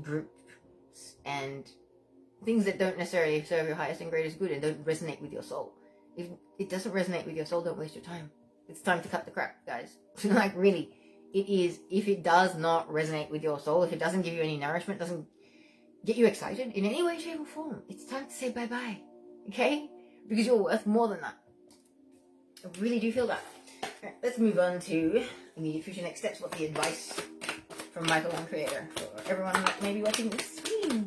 groups and things that don't necessarily serve your highest and greatest good and don't resonate with your soul. If it doesn't resonate with your soul, don't waste your time. It's time to cut the crap, guys. Like, really, it is. If it does not resonate with your soul, if it doesn't give you any nourishment, doesn't get you excited in any way, shape, or form, it's time to say bye-bye, okay? Because you're worth more than that. I really do feel that. Right, let's move on to immediate future next steps. What the advice from Michael and Creator for everyone that may be watching this stream.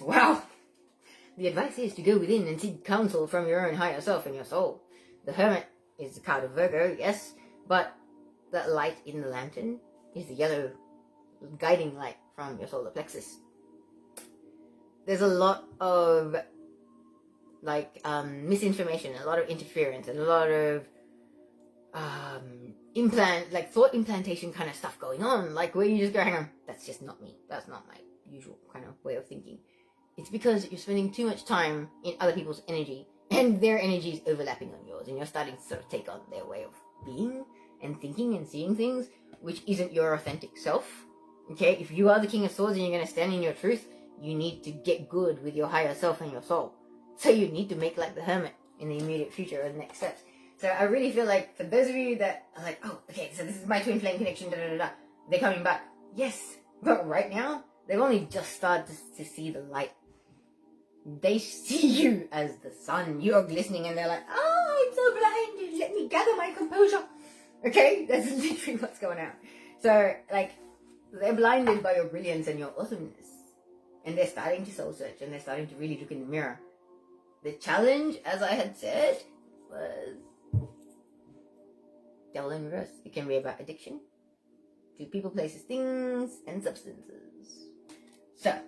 Wow. The advice is to go within and seek counsel from your own higher self and your soul. The Hermit is the card of Virgo, yes, but that light in the lantern is the yellow guiding light from your solar plexus. There's a lot of misinformation, a lot of interference, and a lot of thought implantation kind of stuff going on, like where you just go, hang on, that's just not me, that's not my usual kind of way of thinking. It's because you're spending too much time in other people's energy, and their energy is overlapping on yours, and you're starting to sort of take on their way of being and thinking and seeing things, which isn't your authentic self. Okay, if you are the King of Swords and you're going to stand in your truth, you need to get good with your higher self and your soul. So you need to make like the Hermit in the immediate future or the next steps. So I really feel like for those of you that are like, oh, okay, so this is my twin flame connection, they're coming back. Yes, but right now, they've only just started to see the light. They see you as the sun. You're glistening and they're like, oh, I'm so blinded. Let me gather my composure. Okay, that's literally what's going on. So, like, they're blinded by your brilliance and your awesomeness. And they're starting to soul search and they're starting to really look in the mirror. The challenge, as I had said, was devil in reverse. It can be about addiction to people, places, things, and substances. So,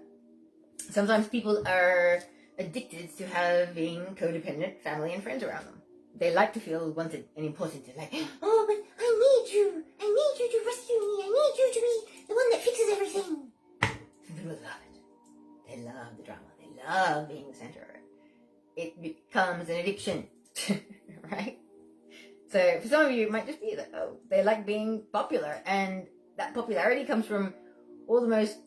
sometimes people are addicted to having codependent family and friends around them. They like to feel wanted and important. They're like, oh, but I need you to rescue me. I need you to be the one that fixes everything. Some people love it. They love the drama. They love being the center of it. It becomes an addiction, right? So for some of you, it might just be that, oh, they like being popular. And that popularity comes from all the most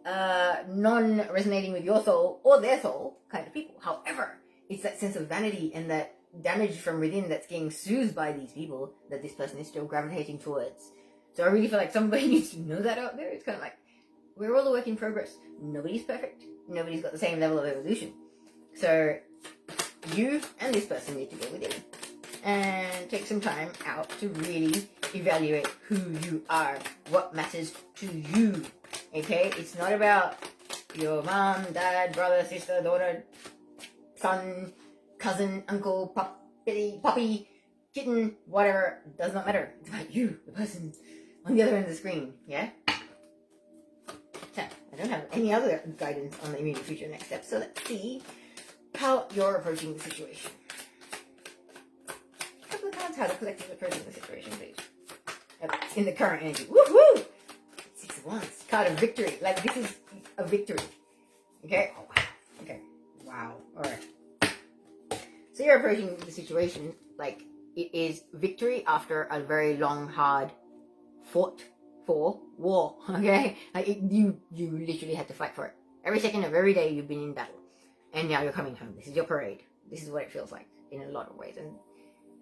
non-resonating with your soul or their soul kind of people. However, it's that sense of vanity and that damage from within that's getting soothed by these people that this person is still gravitating towards. So I really feel like somebody needs to know that out there. It's kind of like, we're all a work in progress. Nobody's perfect. Nobody's got the same level of evolution. So you and this person need to go within and take some time out to really evaluate who you are, what matters to you. Okay? It's not about your mom, dad, brother, sister, daughter, son, cousin, uncle, puppy, kitten, whatever. It does not matter. It's about you, the person on the other end of the screen. Yeah? So, I don't have any other guidance on the immediate future next step. So let's see how you're approaching the situation. A couple of cards, how the collective is approaching the situation, please. In the current energy. Woohoo! 6 of Wands. Card of victory. Like, this is a victory. Okay? Oh, wow. Okay. Wow. Alright. So you're approaching the situation like it is victory after a very long, hard, fought for war. Okay? Like you literally had to fight for it. Every second of every day you've been in battle. And now you're coming home. This is your parade. This is what it feels like in a lot of ways. And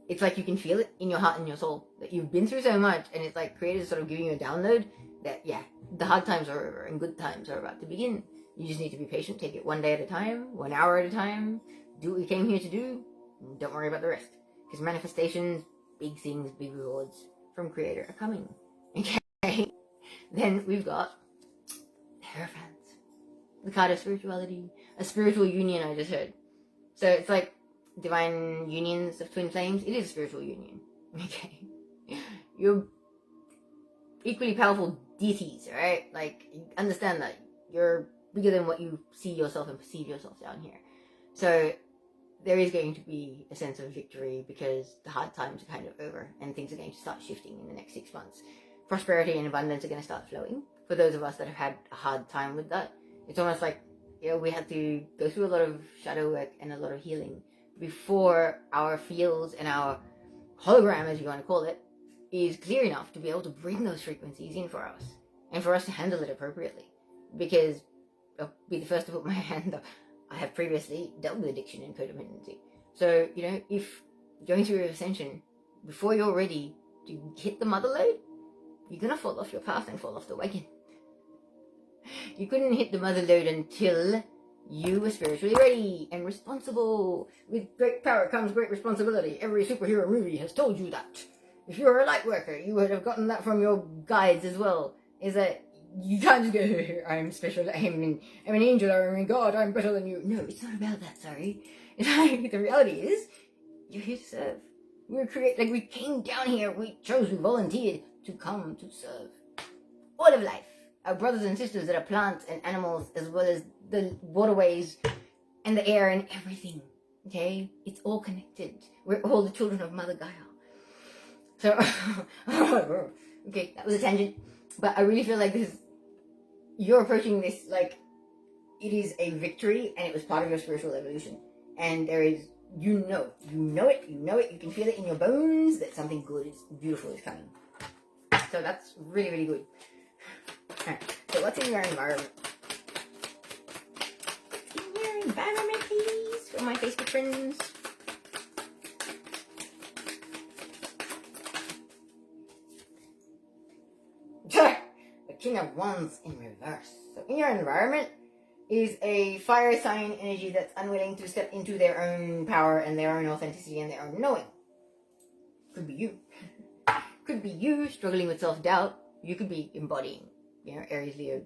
it's like you can feel it in your heart and your soul that you've been through so much, and it's like creators sort of giving you a download that, yeah, the hard times are over and good times are about to begin. You just need to be patient, take it one day at a time, 1 hour at a time, do what you came here to do, and don't worry about the rest. Because manifestations, big things, big rewards from Creator are coming. Okay? Then we've got the Hierophant. the card of spirituality, a spiritual union, I just heard. So it's like divine unions of twin flames. It is a spiritual union. Okay. You're equally powerful deities, right? Like, you understand that you're bigger than what you see yourself and perceive yourself down here. So there is going to be a sense of victory because the hard times are kind of over and things are going to start shifting in the next 6 months. Prosperity and abundance are going to start flowing. For those of us that have had a hard time with that, it's almost like, we had to go through a lot of shadow work and a lot of healing before our fields and our hologram, as you want to call it, is clear enough to be able to bring those frequencies in for us and for us to handle it appropriately. Because I'll be the first to put my hand up. I have previously dealt with addiction and codependency. So, if going through your ascension, before you're ready to hit the mother load, you're going to fall off your path and fall off the wagon. You couldn't hit the mother load until you were spiritually ready and responsible. With great power comes great responsibility. Every superhero movie has told you that. If you're a light worker, you would have gotten that from your guides as well. Is that you can't just go, I'm special, I'm an angel, I'm a god, I'm better than you. No, it's not about that, sorry. It's like, the reality is, you're here to serve. We came down here, we volunteered to come to serve. All of life. Our brothers and sisters that are plants and animals, as well as the waterways and the air and everything. Okay? It's all connected. We're all the children of Mother Gaia. So, okay, that was a tangent. But I really feel like you're approaching this like it is a victory and it was part of your spiritual evolution. And there is, you know it, you can feel it in your bones that something good is beautiful is coming. So that's really, really good. Alright, so what's in your environment? In your environment, please, for my Facebook friends. The King of Wands in reverse. So in your environment is a fire sign energy that's unwilling to step into their own power and their own authenticity and their own knowing. Could be you. Could be you struggling with self-doubt. You could be embodying, Aries, Leo,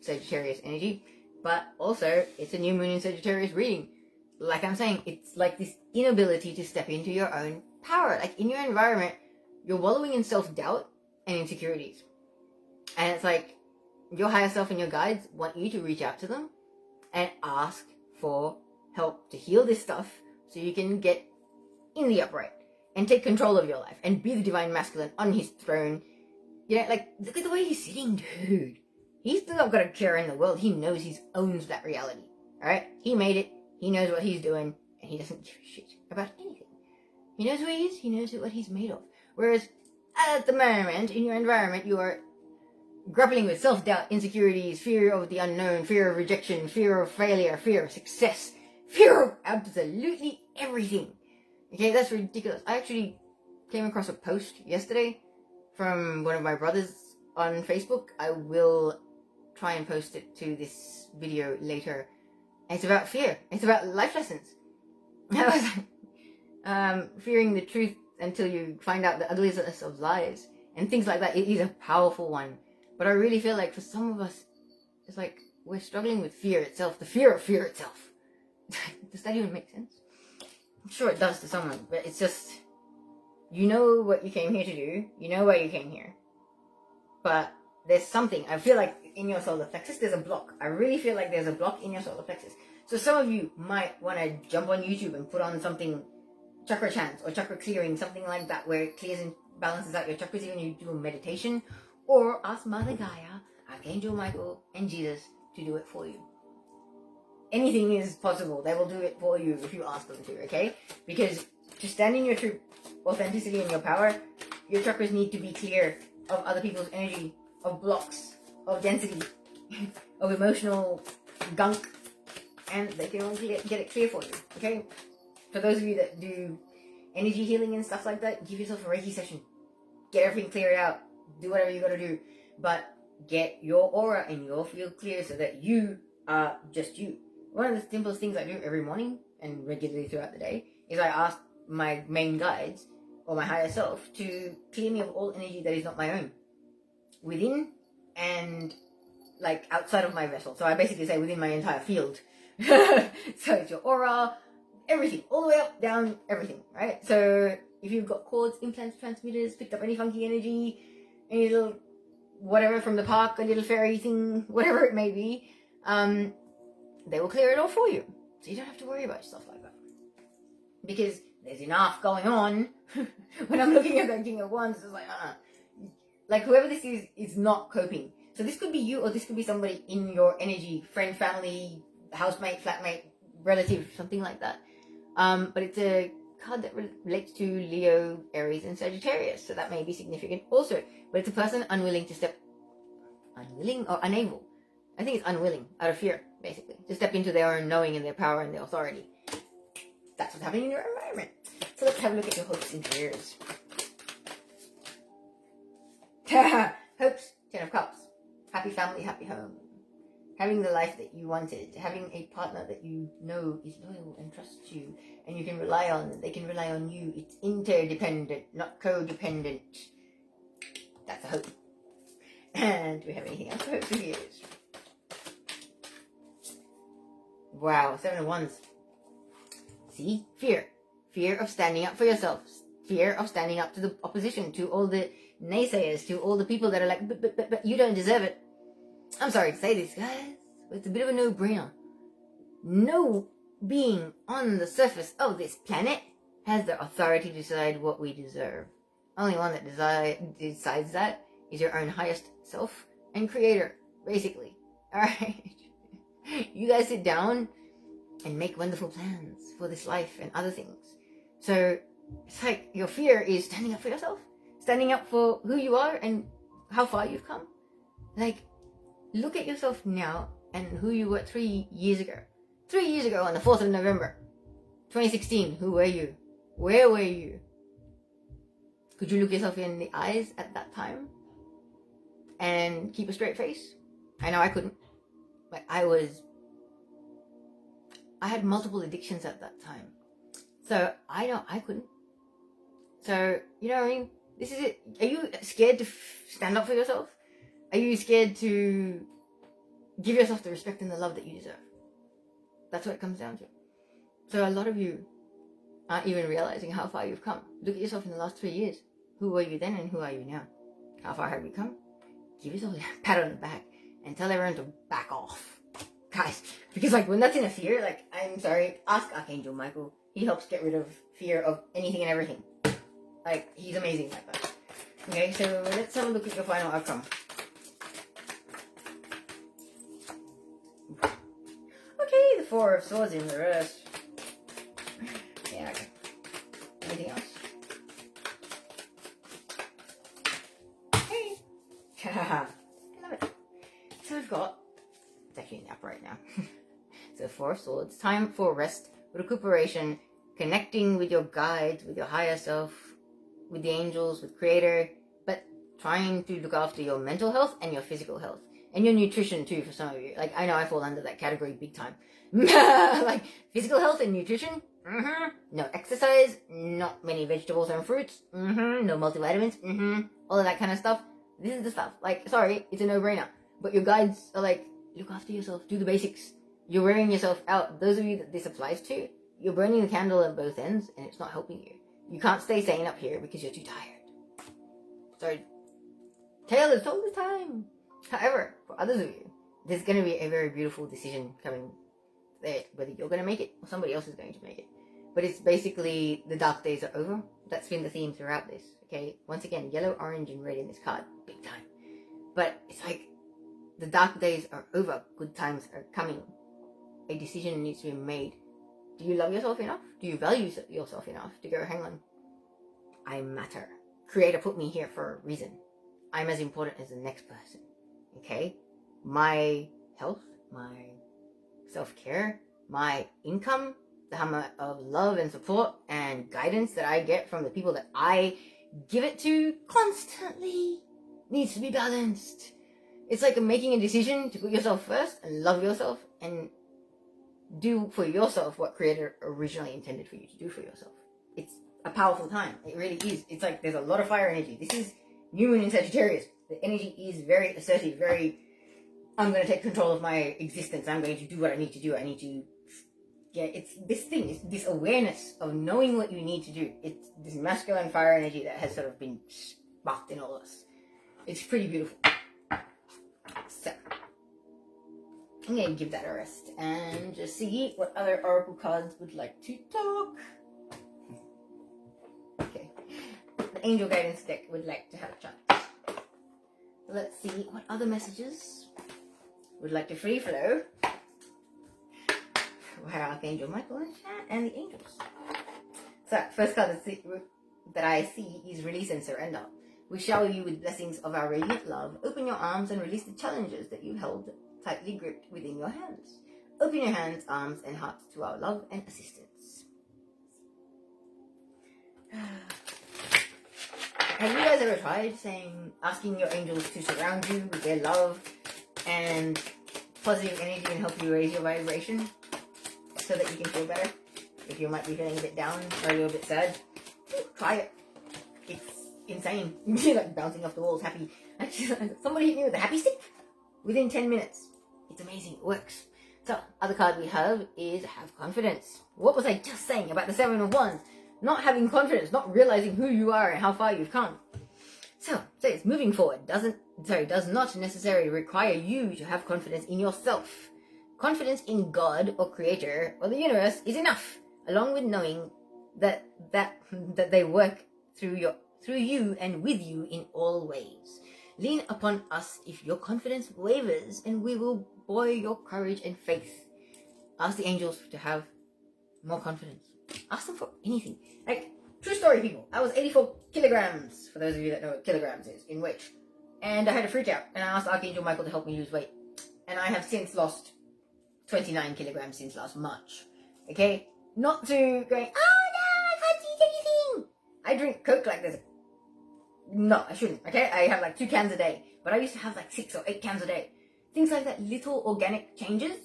Sagittarius energy. But also, it's a new moon in Sagittarius reading. Like I'm saying, it's like this inability to step into your own power. Like in your environment, you're wallowing in self-doubt and insecurities. And it's like your higher self and your guides want you to reach out to them and ask for help to heal this stuff so you can get in the upright and take control of your life and be the divine masculine on his throne. Look at the way he's sitting, dude. He's still not got a care in the world. He knows he owns that reality. Alright? He made it. He knows what he's doing. And he doesn't give a shit about anything. He knows who he is. He knows what he's made of. Whereas, at the moment, in your environment, you are grappling with self-doubt, insecurities, fear of the unknown, fear of rejection, fear of failure, fear of success, fear of absolutely everything. Okay, that's ridiculous. I actually came across a post yesterday from one of my brothers on Facebook. I will try and post it to this video later. And it's about fear. It's about life lessons. I was like, fearing the truth until you find out the ugliness of lies and things like that. It is a powerful one. But I really feel like for some of us, it's like we're struggling with fear itself, the fear of fear itself. Does that even make sense? I'm sure it does to someone, but it's just, you know what you came here to do, you know why you came here. But there's something, I feel like in your solar plexus, there's a block. I really feel like there's a block in your solar plexus. So some of you might want to jump on YouTube and put on something, chakra chants or chakra clearing, something like that, where it clears and balances out your chakras when you do a meditation. Or ask Mother Gaia, Archangel Michael, and Jesus to do it for you. Anything is possible. They will do it for you if you ask them to, okay? Because to stand in your true authenticity and your power, your chakras need to be clear of other people's energy, of blocks, of density, of emotional gunk. And they can only get it clear for you, okay? For those of you that do energy healing and stuff like that, give yourself a Reiki session. Get everything cleared out. Do whatever you gotta do, but get your aura and your field clear so that you are just you. One of the simplest things I do every morning and regularly throughout the day is I ask my main guides or my higher self to clear me of all energy that is not my own, within and like outside of my vessel. So I basically say within my entire field. So it's your aura, everything, all the way up, down, everything, right? So if you've got cords, implants, transmitters, picked up any funky energy, any little whatever from the park, a little fairy thing, whatever it may be, they will clear it all for you. So you don't have to worry about stuff like that. Because there's enough going on. When I'm looking at that King of Wands, it's like whoever this is not coping. So this could be you, or this could be somebody in your energy, friend, family, housemate, flatmate, relative, something like that. But it's a card that relates to Leo, Aries, and Sagittarius. So that may be significant also. But it's a person unwilling or unable. I think it's unwilling, out of fear, basically, to step into their own knowing and their power and their authority. That's what's happening in your environment. So let's have a look at your hopes and fears. Hopes, 10 of Cups. Happy family, happy home. Having the life that you wanted. Having a partner that you know is loyal and trusts you and you can rely on, and they can rely on you. It's interdependent, not codependent. That's a hope. And do we have anything else for hopes and fears? Wow, 7 of Wands. See? Fear. Fear of standing up for yourself. Fear of standing up to the opposition, to all the naysayers, to all the people that are like, but you don't deserve it. I'm sorry to say this, guys, but it's a bit of a no-brainer. No being on the surface of this planet has the authority to decide what we deserve. Only one that decides that is your own highest self and creator, basically. Alright? You guys sit down and make wonderful plans for this life and other things. So it's like your fear is standing up for yourself, standing up for who you are and how far you've come. Like, look at yourself now and who you were 3 years ago. 3 years ago on the 4th of November, 2016, who were you? Where were you? Could you look yourself in the eyes at that time and keep a straight face? I know I couldn't. Like, I had multiple addictions at that time. So I know I couldn't. So, you know what I mean? This is it. Are you scared to stand up for yourself? Are you scared to give yourself the respect and the love that you deserve? That's what it comes down to. So a lot of you aren't even realizing how far you've come. Look at yourself in the last 3 years. Who were you then and who are you now? How far have you come? Give yourself a pat on the back and tell everyone to back off. Guys, because like when that's in a fear, like, I'm sorry, ask Archangel Michael. He helps get rid of fear of anything and everything. Like, he's amazing like that. Okay, so let's have a look at your final outcome. Okay, the 4 of Swords in reverse. Yeah, okay. Anything else? Okay. Haha. I love it. So we've got, it's actually in the upright now. So 4 of Swords. Time for rest, recuperation, connecting with your guides, with your higher self, with the angels, with Creator, but trying to look after your mental health and your physical health. And your nutrition too, for some of you. Like, I know I fall under that category big time. Like, physical health and nutrition, no exercise, not many vegetables and fruits, no multivitamins, all of that kind of stuff. This is the stuff. Like, sorry, it's a no-brainer. But your guides are like, look after yourself, do the basics. You're wearing yourself out. Those of you that this applies to, you're burning the candle at both ends, and it's not helping you. You can't stay sane up here because you're too tired. So, tale is told the time. However, for others of you, there's going to be a very beautiful decision coming there, whether you're going to make it or somebody else is going to make it. But it's basically the dark days are over. That's been the theme throughout this, okay? Once again, yellow, orange, and red in this card, big time. But it's like the dark days are over. Good times are coming. A decision needs to be made. Do you love yourself enough? Do you value yourself enough to go, hang on, I matter. Creator put me here for a reason. I'm as important as the next person. Okay? My health, my self-care, my income, the amount of love and support and guidance that I get from the people that I give it to constantly needs to be balanced. It's like making a decision to put yourself first and love yourself and do for yourself what Creator originally intended for you to do for yourself. It's a powerful time. It really is. It's like there's a lot of fire energy. This is New Moon in Sagittarius. The energy is very assertive, very I'm going to take control of my existence. I'm going to do what I need to do. It's this thing. It's this awareness of knowing what you need to do. It's this masculine fire energy that has sort of been sparked in all of us. It's pretty beautiful. So, I'm going to give that a rest and just see what other oracle cards would like to talk. Okay. The Angel Guidance deck would like to have a chat. Let's see what other messages would like to free flow. Where Archangel Michael and the angels. So, first card that I see is release and surrender. We shower you with blessings of our radiant love. Open your arms and release the challenges that you held tightly gripped within your hands. Open your hands, arms, and hearts to our love and assistance. Have you guys ever tried asking your angels to surround you with their love and positive energy and help you raise your vibration so that you can feel better? If you might be feeling a bit down or a little bit sad, try it. It's insane. You're like bouncing off the walls, happy. Somebody hit me with a happy stick within 10 minutes. It's amazing. It works. So, other card we have is have confidence. What was I just saying about the Seven of Wands? Not having confidence, not realizing who you are and how far you've come. So it's moving forward does not necessarily require you to have confidence in yourself. Confidence in God or Creator or the universe is enough, along with knowing that they work through you and with you in all ways. Lean upon us if your confidence wavers, and we will buoy your courage and faith. Ask the angels to have more confidence. Ask them for anything. Like, true story, people. I was 84 kilograms, for those of you that know what kilograms is, in weight. And I had a freak out, and I asked Archangel Michael to help me lose weight. And I have since lost 29 kilograms since last March. Okay? Not to going, oh no, I can't eat anything. I drink Coke like this. No, I shouldn't, okay? I have like 2 cans a day. But I used to have like 6 or 8 cans a day. Things like that, little organic changes.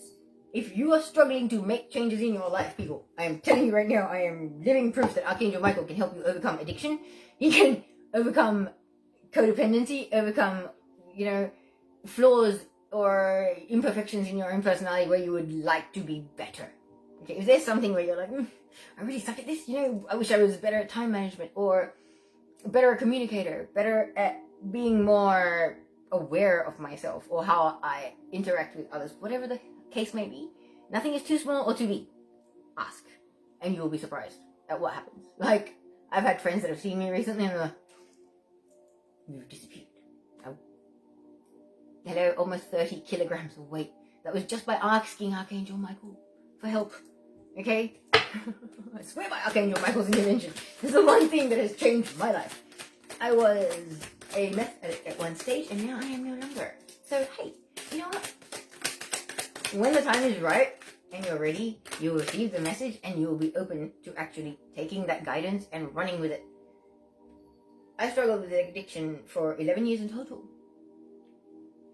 If you are struggling to make changes in your life, people, I am telling you right now, I am living proof that Archangel Michael can help you overcome addiction. He can overcome codependency, overcome, flaws or imperfections in your own personality where you would like to be better. Okay, if there's something where you're like, I really suck at this, I wish I was better at time management, or better communicator, better at being more aware of myself or how I interact with others, whatever the case may be. Nothing is too small or too big. Ask, and you will be surprised at what happens. Like, I've had friends that have seen me recently and they're like, you've disappeared. Hello, almost 30 kilograms of weight. That was just by asking Archangel Michael for help. Okay? I swear by Archangel Michael's intervention. This is the one thing that has changed my life. I was a mess at one stage, and now I am no longer. So, hey, you know what? When the time is right and you're ready, you'll receive the message and you'll be open to actually taking that guidance and running with it. I struggled with addiction for 11 years in total.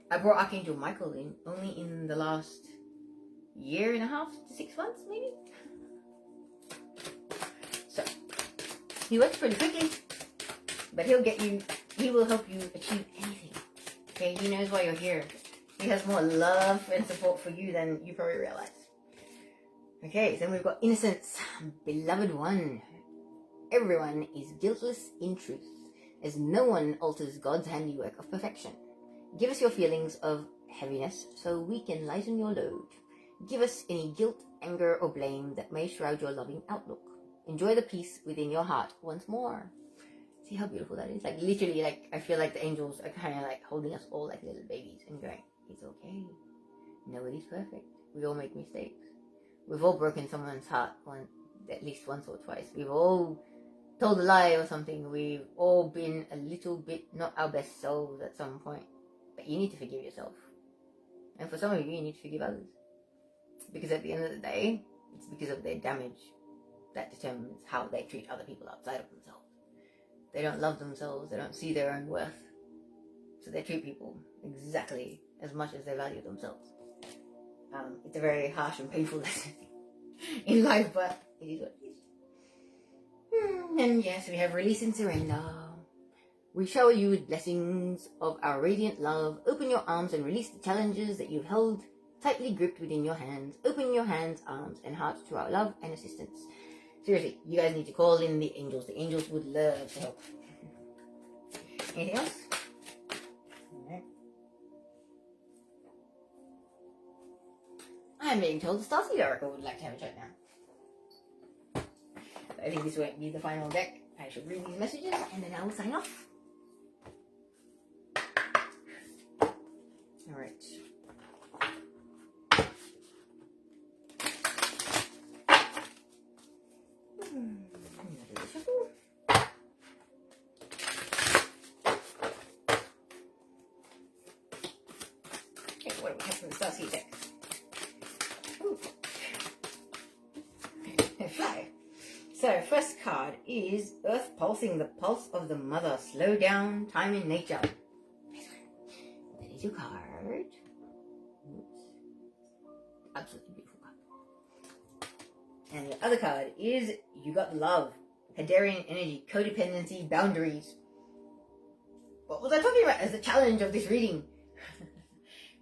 I brought Archangel Michael in only in the last year and a half to 6 months, maybe. So, he works pretty quickly, but he will help you achieve anything. Okay, he knows why you're here. He has more love and support for you than you probably realize. Okay, then we've got innocence, beloved one. Everyone is guiltless in truth, as no one alters God's handiwork of perfection. Give us your feelings of heaviness so we can lighten your load. Give us any guilt, anger, or blame that may shroud your loving outlook. Enjoy the peace within your heart once more. See how beautiful that is? Like, literally, I feel like the angels are kind of like holding us all like little babies and going, it's okay. Nobody's perfect. We all make mistakes. We've all broken someone's heart at least once or twice. We've all told a lie or something. We've all been a little bit not our best selves at some point. But you need to forgive yourself. And for some of you need to forgive others. Because at the end of the day, it's because of their damage that determines how they treat other people outside of themselves. They don't love themselves. They don't see their own worth. So they treat people exactly as much as they value themselves. It's a very harsh and painful lesson in life, but it is what it is. And yes, we have release and surrender. We shower you with blessings of our radiant love. Open your arms and release the challenges that you've held tightly gripped within your hands. Open your hands, arms, and hearts to our love and assistance. Seriously, you guys need to call in the angels. The angels would love to help. Anything else? Alright. I'm being told the Starseed Oracle would like to have a chat now. I think this won't be the final deck. I shall read these messages and then I will sign off. Alright. Okay, what do we have from the Starseed deck? Ooh. Fly. So, first card is Earth Pulsing, the pulse of the mother. Slow down, time in nature. That is your card. Oops. Absolutely beautiful card. And the other card is You Got Love. Hadarian energy, codependency, boundaries. What was I talking about as the challenge of this reading?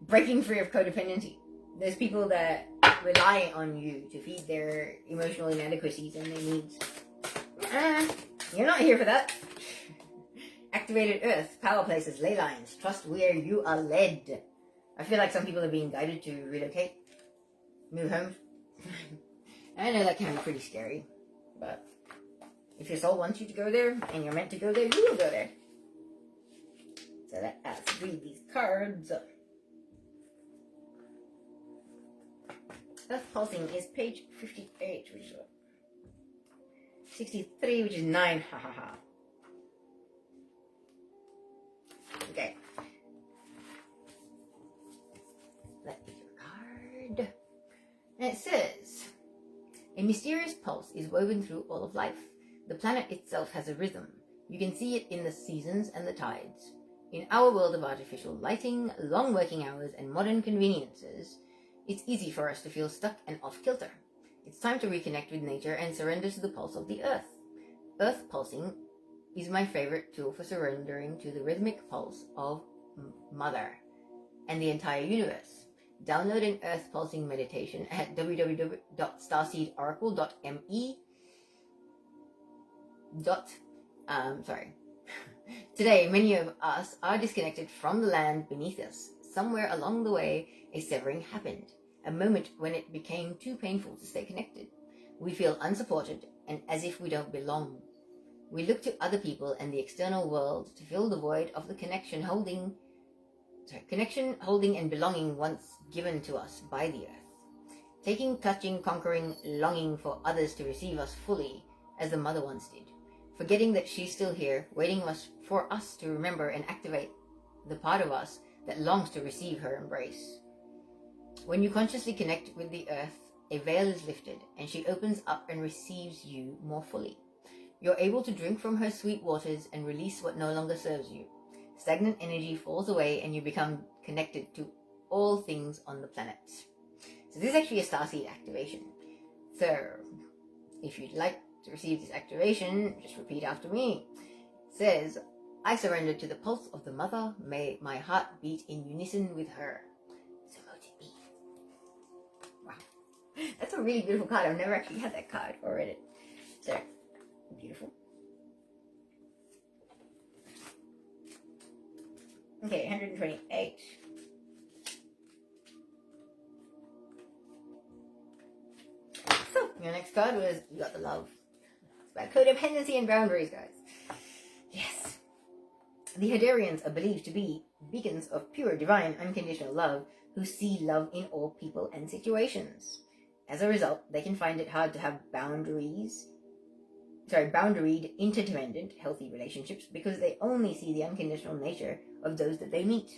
Breaking free of codependency. There's people that rely on you to feed their emotional inadequacies and their needs. You're not here for that. Activated Earth, power places, ley lines, trust where you are led. I feel like some people are being guided to relocate, move homes. I know that can be pretty scary, but if your soul wants you to go there and you're meant to go there, you will go there. So let's read these cards. Earth Pulsing is page 58, which is what? 63, which is 9. Ha ha ha. Okay. That is your card. And it says, a mysterious pulse is woven through all of life. The planet itself has a rhythm. You can see it in the seasons and the tides. In our world of artificial lighting, long working hours, and modern conveniences, it's easy for us to feel stuck and off-kilter. It's time to reconnect with nature and surrender to the pulse of the earth. Earth Pulsing is my favorite tool for surrendering to the rhythmic pulse of Mother and the entire universe. Download an Earth Pulsing meditation at www.starseedoracle.me. Today, many of us are disconnected from the land beneath us. Somewhere along the way, a severing happened, a moment when it became too painful to stay connected. We feel unsupported and as if we don't belong. We look to other people and the external world to fill the void of the connection holding and belonging once given to us by the earth. Taking, touching, conquering, longing for others to receive us fully, as the mother once did. Forgetting that she's still here, waiting for us to remember and activate the part of us that longs to receive her embrace. When you consciously connect with the earth, a veil is lifted, and she opens up and receives you more fully. You're able to drink from her sweet waters and release what no longer serves you. Stagnant energy falls away, and you become connected to all things on the planet. So this is actually a starseed activation. So, if you'd like to receive this activation, just repeat after me. It says, I surrender to the pulse of the mother. May my heart beat in unison with her. So mote it be. Wow. That's a really beautiful card. I've never actually had that card or read it. So, beautiful. Okay, 128. So, your next card was You Got the Love. It's about codependency and boundaries, guys. Yes. The Hadarians are believed to be beacons of pure, divine, unconditional love who see love in all people and situations. As a result, they can find it hard to have boundaried, interdependent, healthy relationships because they only see the unconditional nature of those that they meet.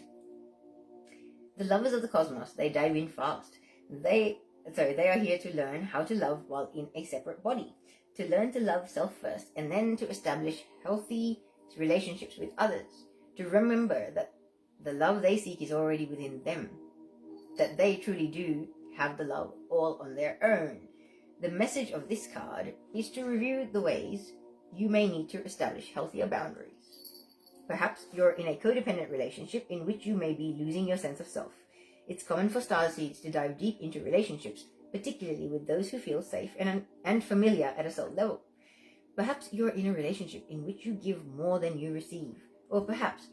The lovers of the cosmos, they dive in fast. They are here to learn how to love while in a separate body, to learn to love self first, and then to establish healthy relationships with others, to remember that the love they seek is already within them, that they truly do have the love all on their own. The message of this card is to review the ways you may need to establish healthier boundaries. Perhaps you're in a codependent relationship in which you may be losing your sense of self. It's common for starseeds to dive deep into relationships, particularly with those who feel safe and familiar at a soul level. Perhaps you're in a relationship in which you give more than you receive. Or perhaps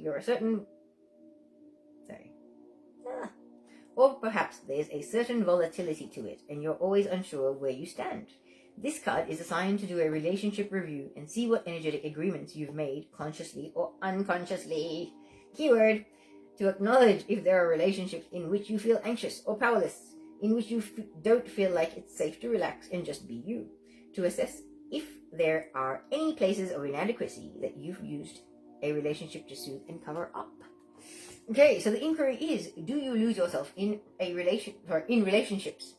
Or perhaps there's a certain volatility to it and you're always unsure where you stand. This card is assigned to do a relationship review and see what energetic agreements you've made, consciously or unconsciously. Keyword: to acknowledge if there are relationships in which you feel anxious or powerless, in which you don't feel like it's safe to relax and just be you. To assess if there are any places of inadequacy that you've used a relationship to soothe and cover up. Okay, so the inquiry is, do you lose yourself in relationships?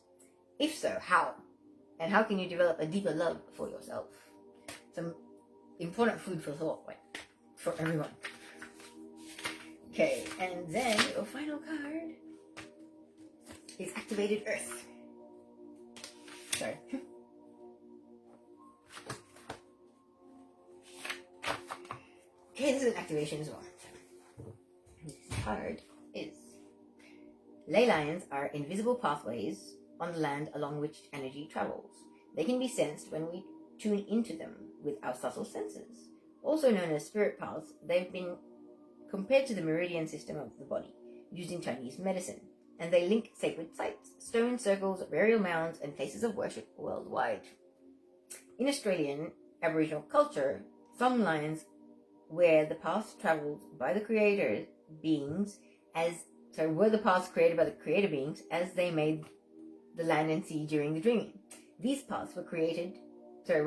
If so, how? And how can you develop a deeper love for yourself? Some important food for thought, right, for everyone. Okay, and then your final card is Activated Earth. Sorry. Okay, this is an activation as well. This card is: ley lines are invisible pathways on the land along which energy travels. They can be sensed when we tune into them with our subtle senses. Also known as spirit paths, they've been compared to the meridian system of the body, used in Chinese medicine, and they link sacred sites, stone circles, burial mounds, and places of worship worldwide. In Australian Aboriginal culture, some lines where the paths traveled by the creator beings were the paths created by the creator beings as they made the land and sea during the dreaming. These paths were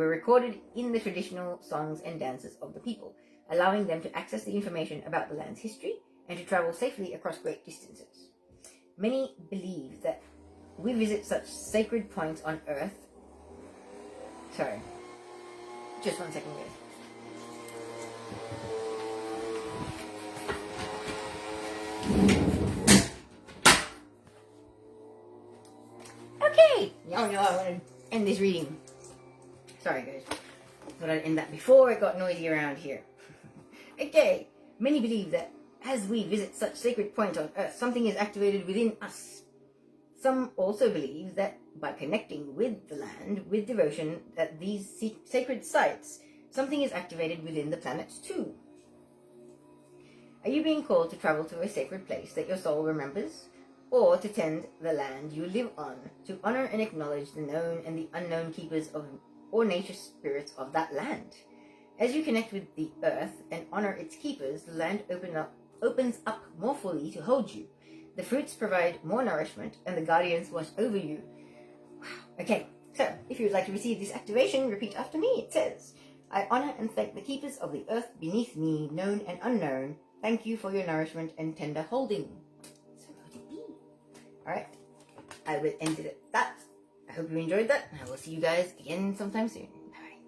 recorded in the traditional songs and dances of the people, allowing them to access the information about the land's history and to travel safely across great distances. Many believe that we visit such sacred points on Earth. Sorry, just 1 second, guys. Okay, y'all know I want to end this reading. Sorry, guys. Thought I'd end that before it got noisy around here. Okay, many believe that as we visit such sacred points on Earth, something is activated within us. Some also believe that by connecting with the land with devotion at these sacred sites, something is activated within the planets too. Are you being called to travel to a sacred place that your soul remembers? Or to tend the land you live on, to honor and acknowledge the known and the unknown keepers of or nature spirits of that land? As you connect with the earth and honor its keepers, the land opens up more fully to hold you. The fruits provide more nourishment, and the guardians watch over you. Wow. Okay, so if you would like to receive this activation, repeat after me. It says, I honor and thank the keepers of the earth beneath me, known and unknown. Thank you for your nourishment and tender holding. So let it be. Alright, I will end it at that. I hope you enjoyed that, and I will see you guys again sometime soon.